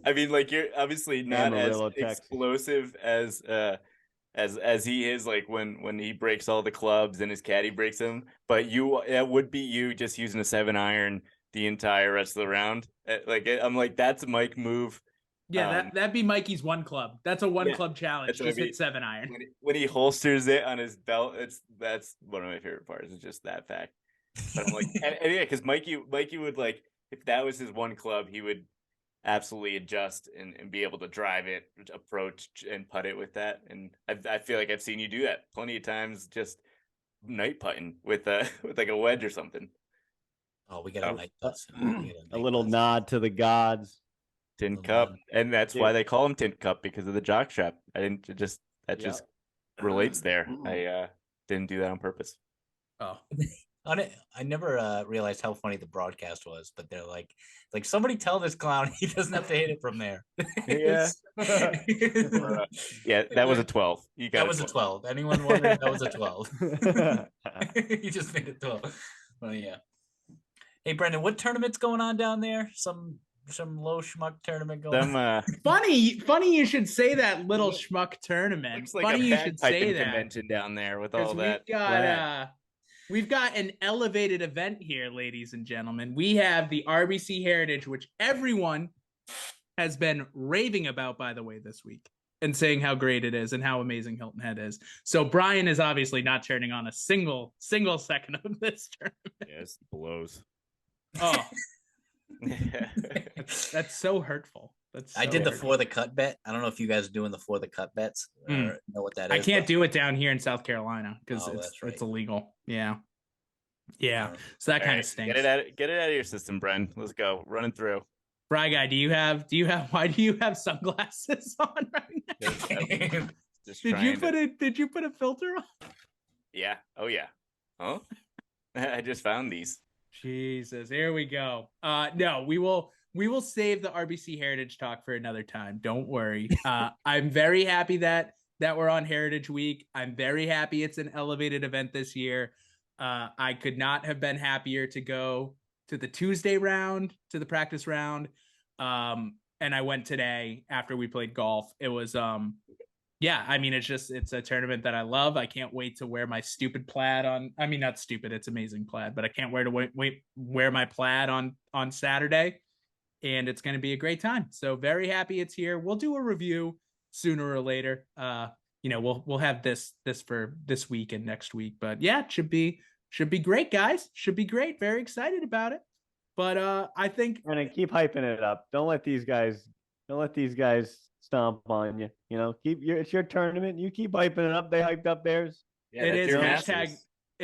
I mean, like you're obviously not as explosive as he is, like when he breaks all the clubs and his caddy breaks them, but it would be you just using a 7-iron the entire rest of the round. Like I'm like, that's a Mike move. Yeah, that'd be Mikey's one club. That's a one club challenge. Just hit 7-iron. When he holsters it on his belt, that's one of my favorite parts. It's just that fact. But I'm like, and yeah, because Mikey would like, if that was his one club, he would absolutely adjust and be able to drive it, approach and putt it with that. And I feel like I've seen you do that plenty of times, just night putting with like a wedge or something. Oh, we got a night putt. A little nod to the gods. Tin Cup, and that's why they call him Tin Cup, because of the jockstrap. Just relates there. I didn't do that on purpose. Oh, I never realized how funny the broadcast was, but they're like somebody tell this clown he doesn't have to hit it from there. Yeah, that was a 12. That was a 12. Anyone wondering? That was a 12. You just made it 12. Well, yeah. Hey, Brendan, what tournament's going on down there? Some low schmuck tournament going Them on. Funny you should say that little schmuck tournament. looks like Funny a you should say bagpiping that convention down there with because all that flag. we've got an elevated event here, ladies and gentlemen. We have the RBC Heritage, which everyone has been raving about, by the way, this week, and saying how great it is and how amazing Hilton Head is. So Brian is obviously not turning on a single second of this tournament. Yes, blows. Oh, that's so hurtful. I did the for the cut bet. I don't know if you guys are doing the for the cut bets or know what that is. I can't do it down here in South Carolina because it's illegal. Yeah. So that kind of stinks. Get it out of your system, Bren. Let's go. Running through. Bry guy, why do you have sunglasses on right now? Did you put a filter on? Yeah. Oh yeah. Huh? I just found these. Jesus, here we go. No, we will save the RBC Heritage talk for another time. Don't worry. I'm very happy that we're on Heritage Week. I'm very happy it's an elevated event this year. I could not have been happier to go to the Tuesday round, to the practice round. And I went today after we played golf. It was it's a tournament that I love. I can't wait to wear my stupid plaid on. I mean, not stupid, it's amazing plaid, but I can't wear my plaid on Saturday. And it's going to be a great time. So very happy it's here. We'll do a review sooner or later. We'll have this for this week and next week. But yeah, it should be great, guys. Should be great. Very excited about it. But I think and keep hyping it up. Don't let these guys stomp on you. You know, it's your tournament. You keep hyping it up. They hyped up theirs. Yeah, it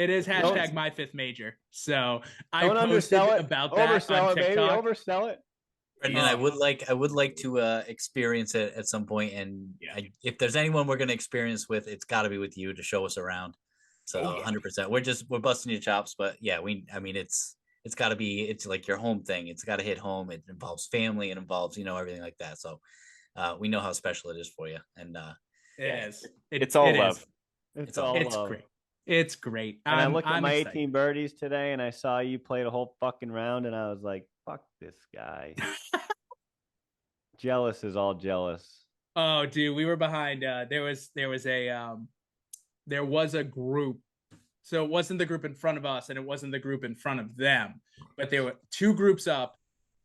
is hashtag my fifth major. So I posted about that on TikTok. Baby. Oversell it. Brendan, I would like to experience it at some point, and if there's anyone we're going to experience with, it's got to be with you to show us around. So 100%. We're busting your chops, but yeah, it's got to be, it's like your home thing. It's got to hit home. It involves family. It involves, everything like that. So we know how special it is for you. And it's all love. It's all love. Great. It's great. And I looked at my 18 birdies today and I saw you played a whole fucking round and I was like, fuck this guy. Jealous is all jealous. Oh, dude, we were behind. There was a group. So it wasn't the group in front of us and it wasn't the group in front of them, but there were two groups up.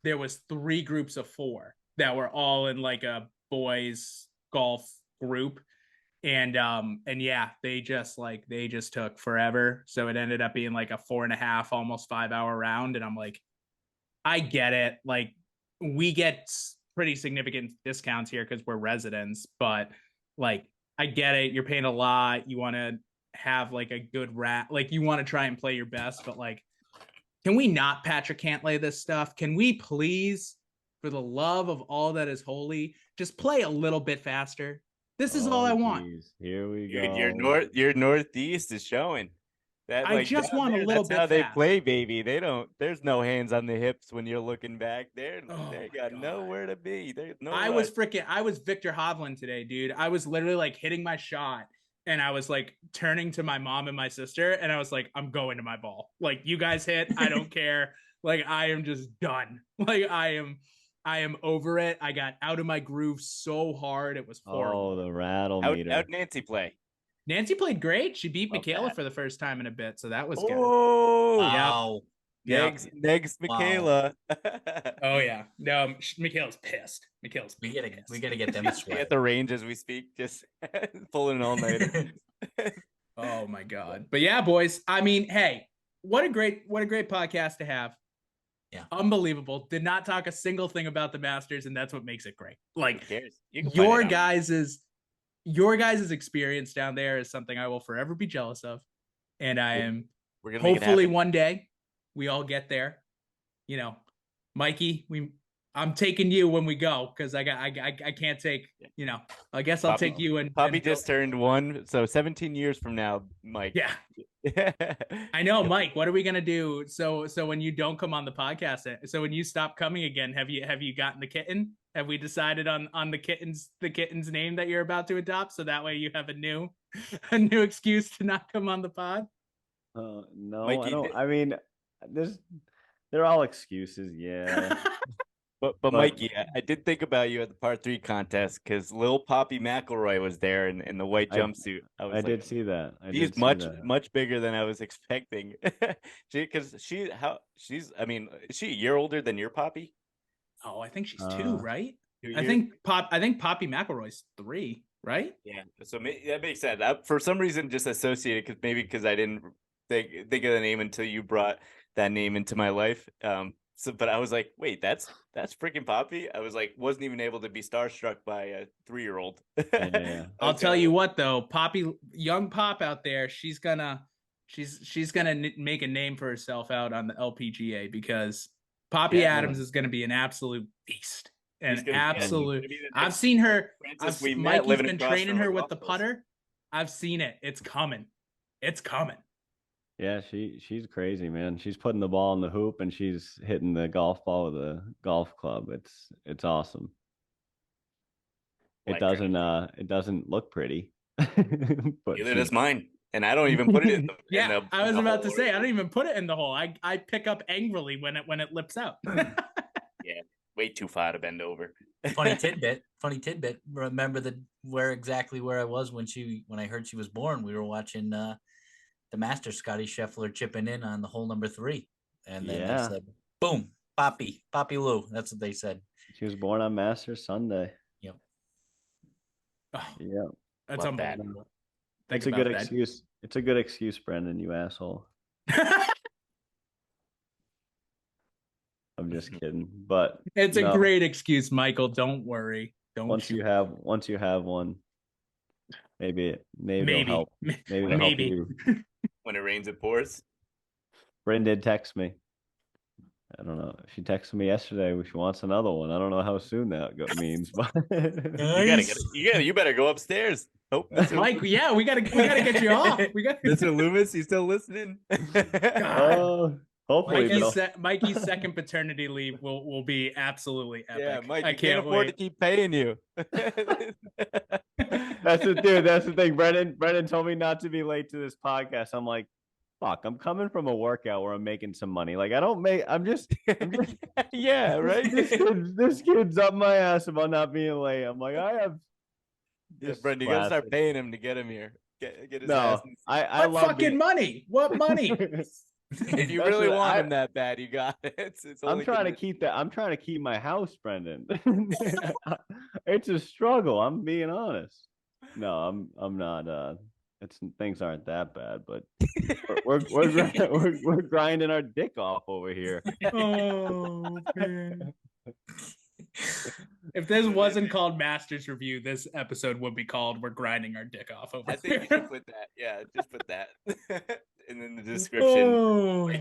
There was 3 groups of 4 that were all in like a boys golf group. And yeah, they just took forever. So it ended up being like a 4.5, almost 5-hour round. And I'm like, I get it. Like we get pretty significant discounts here because we're residents, but like, I get it. You're paying a lot. You want to have like a good like you want to try and play your best, but like, can we not Patrick Cantlay this stuff? Can we please, for the love of all that is holy, just play a little bit faster? This is all I want. Here we go. Your northeast is showing. That, I just want a little bit. That's how they play, baby. They don't. There's no hands on the hips when you're looking back. They got nowhere to be. There's no. I was Victor Hovland today, dude. I was literally like hitting my shot, and I was like turning to my mom and my sister, and I was like, "I'm going to my ball. Like you guys hit. I don't care. Like I am just done. Like I am over it. I got out of my groove so hard. It was horrible. Oh, the rattle meter. How'd Nancy play? Nancy played great. She beat Michaela for the first time in a bit, so that was good. Oh, wow. Next Michaela. Oh yeah. No, Michaela's pissed. We gotta get them straight. At the range as we speak, just pulling all night. Oh my god. But yeah, boys. I mean, hey, what a great podcast to have. Yeah. Unbelievable. Did not talk a single thing about the Masters, and that's what makes it great. Like your guys' experience down there is something I will forever be jealous of. And I am hopefully one day we all get there. You know, Mikey, I'm taking you when we go because I can't take, I guess I'll take you and Bobby just turned 1, so 17 years from now, Mike. Yeah. I know, Mike. What are we gonna do? So when you don't come on the podcast, so when you stop coming again, have you gotten the kitten? Have we decided on the kitten's name that you're about to adopt? So that way you have a new excuse to not come on the pod. No, Mikey, I don't. I mean, there's They're all excuses. Yeah. But Mikey, I did think about you at the par 3 contest because Lil Poppy McElroy was there in the white jumpsuit. I was I like, did see that. he's much bigger than I was expecting. She's I mean, is she a year older than your Poppy? Oh, I think she's 2, right? 2 I years? think Poppy McElroy's 3, right? Yeah, so that makes sense. For some reason, just associated because I didn't think of the name until you brought that name into my life. But I was like, wait, that's freaking Poppy. I was like, wasn't even able to be starstruck by a 3-year-old. Yeah. I'll tell you what, though, Poppy, young Pop out there, she's gonna make a name for herself out on the LPGA because Poppy Adams is gonna be an absolute beast. An absolute. I've seen her. Mikey's been training her with the putter. I've seen it. It's coming. It's coming. Yeah, she's crazy, man. She's putting the ball in the hoop and she's hitting the golf ball with a golf club. It's awesome. It doesn't look pretty. But neither does mine. And I don't even put it in the yeah. I was about to say I don't even put it in the hole. I pick up angrily when it lips out. Yeah, way too far to bend over. Funny tidbit. Remember where I was when I heard she was born. We were watching the Masters. Scotty Scheffler chipping in on the hole number 3, and then they said, "Boom, Poppy Lou." That's what they said. She was born on Masters Sunday. Yep. Oh, yeah, that's unbelievable. It's a good excuse. It's a good excuse, Brendan. You asshole. I'm just kidding, but it's a great excuse, Michael. Don't worry. Once you have one, maybe it'll help. Maybe it'll help you. When it rains, it pours. Bryn did text me. I don't know. She texted me yesterday. She wants another one. I don't know how soon that means, but you better go upstairs. Oh, Mike, yeah, we gotta get you off. Mr. Loomis, you still listening? Hopefully, Mikey's second paternity leave will be absolutely epic. Yeah, Mike, I can't afford to keep paying you. That's the thing. Brendan told me not to be late to this podcast. I'm like, fuck, I'm coming from a workout where I'm making some money. Like I'm just yeah, right. This kid's up my ass about not being late. I'm like, I have. Yeah, Brendan, you gotta start paying him to get him here. Get his ass. I love fucking money. What money? If you really want him that bad, you got it. I'm trying to keep that. I'm trying to keep my house, Brendan. It's a struggle. I'm being honest. No, I'm not. Things aren't that bad, but we're grinding our dick off over here. Oh man. If this wasn't called Masters Review, this episode would be called "We're Grinding Our Dick Off." Over I think you should put that. Yeah, just put that. And then the description,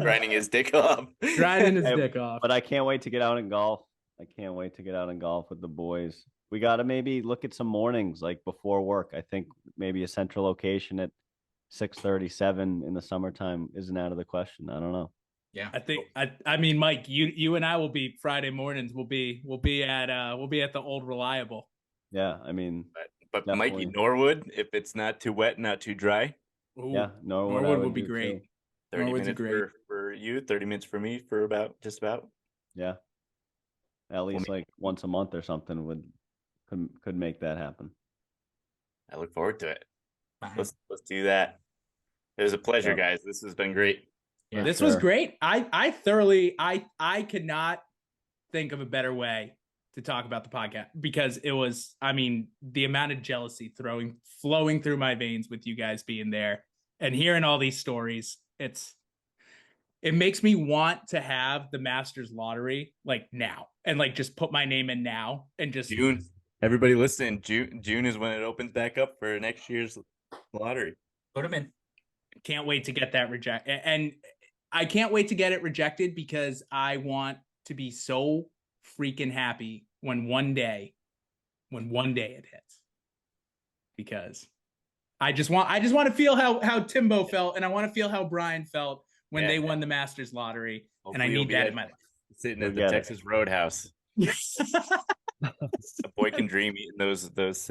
grinding his dick off. Grinding his dick off. But I can't wait to get out and golf. I can't wait to get out and golf with the boys. We got to maybe look at some mornings, like before work. I think maybe a central location at 6:37 in the summertime isn't out of the question. I don't know. Yeah, I mean, Mike, you and I will be Friday mornings. We'll be at the Old Reliable. Yeah, I mean, but Mikey, Norwood, if it's not too wet, not too dry. Ooh, yeah, Norwood would be great. 30 Norwood's minutes great. For you, 30 minutes for me, for just about. Yeah, at least like once a month or something could make that happen. I look forward to it. Let's do that. It was a pleasure, guys. This has been great. Yeah, this was great. I could not think of a better way to talk about the podcast because it was, I mean, the amount of jealousy flowing through my veins with you guys being there and hearing all these stories. It makes me want to have the Masters lottery like now and like just put my name in now and just June. Everybody listen, June is when it opens back up for next year's lottery. Put them in. Can't wait to get that rejected. And I can't wait to get it rejected because I want to be so freaking happy when one day it hits. Because I just want to feel how Timbo felt, and I want to feel how Brian felt when they won the Masters lottery. Hopefully and I need that in my life. Sitting at the Texas Roadhouse. A boy can dream eating those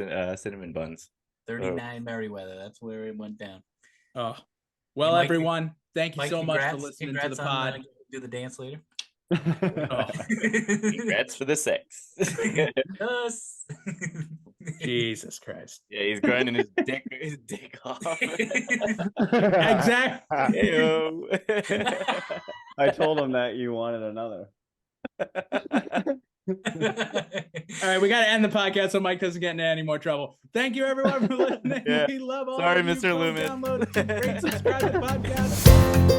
cinnamon buns. 39 Merriweather. That's where it went down. Oh, well, Mike, everyone, thank you so much for listening to the pod. Do the dance later. Oh. Congrats for the sex. Yes. Jesus Christ. Yeah, he's grinding his dick off. Exactly. Heyo. I told him that you wanted another. All right, we got to end the podcast so Mike doesn't get into any more trouble. Thank you, everyone, for listening. Yeah. We love all Sorry, of you. Mr. Go Loomis. Download, rate, subscribe to the podcast.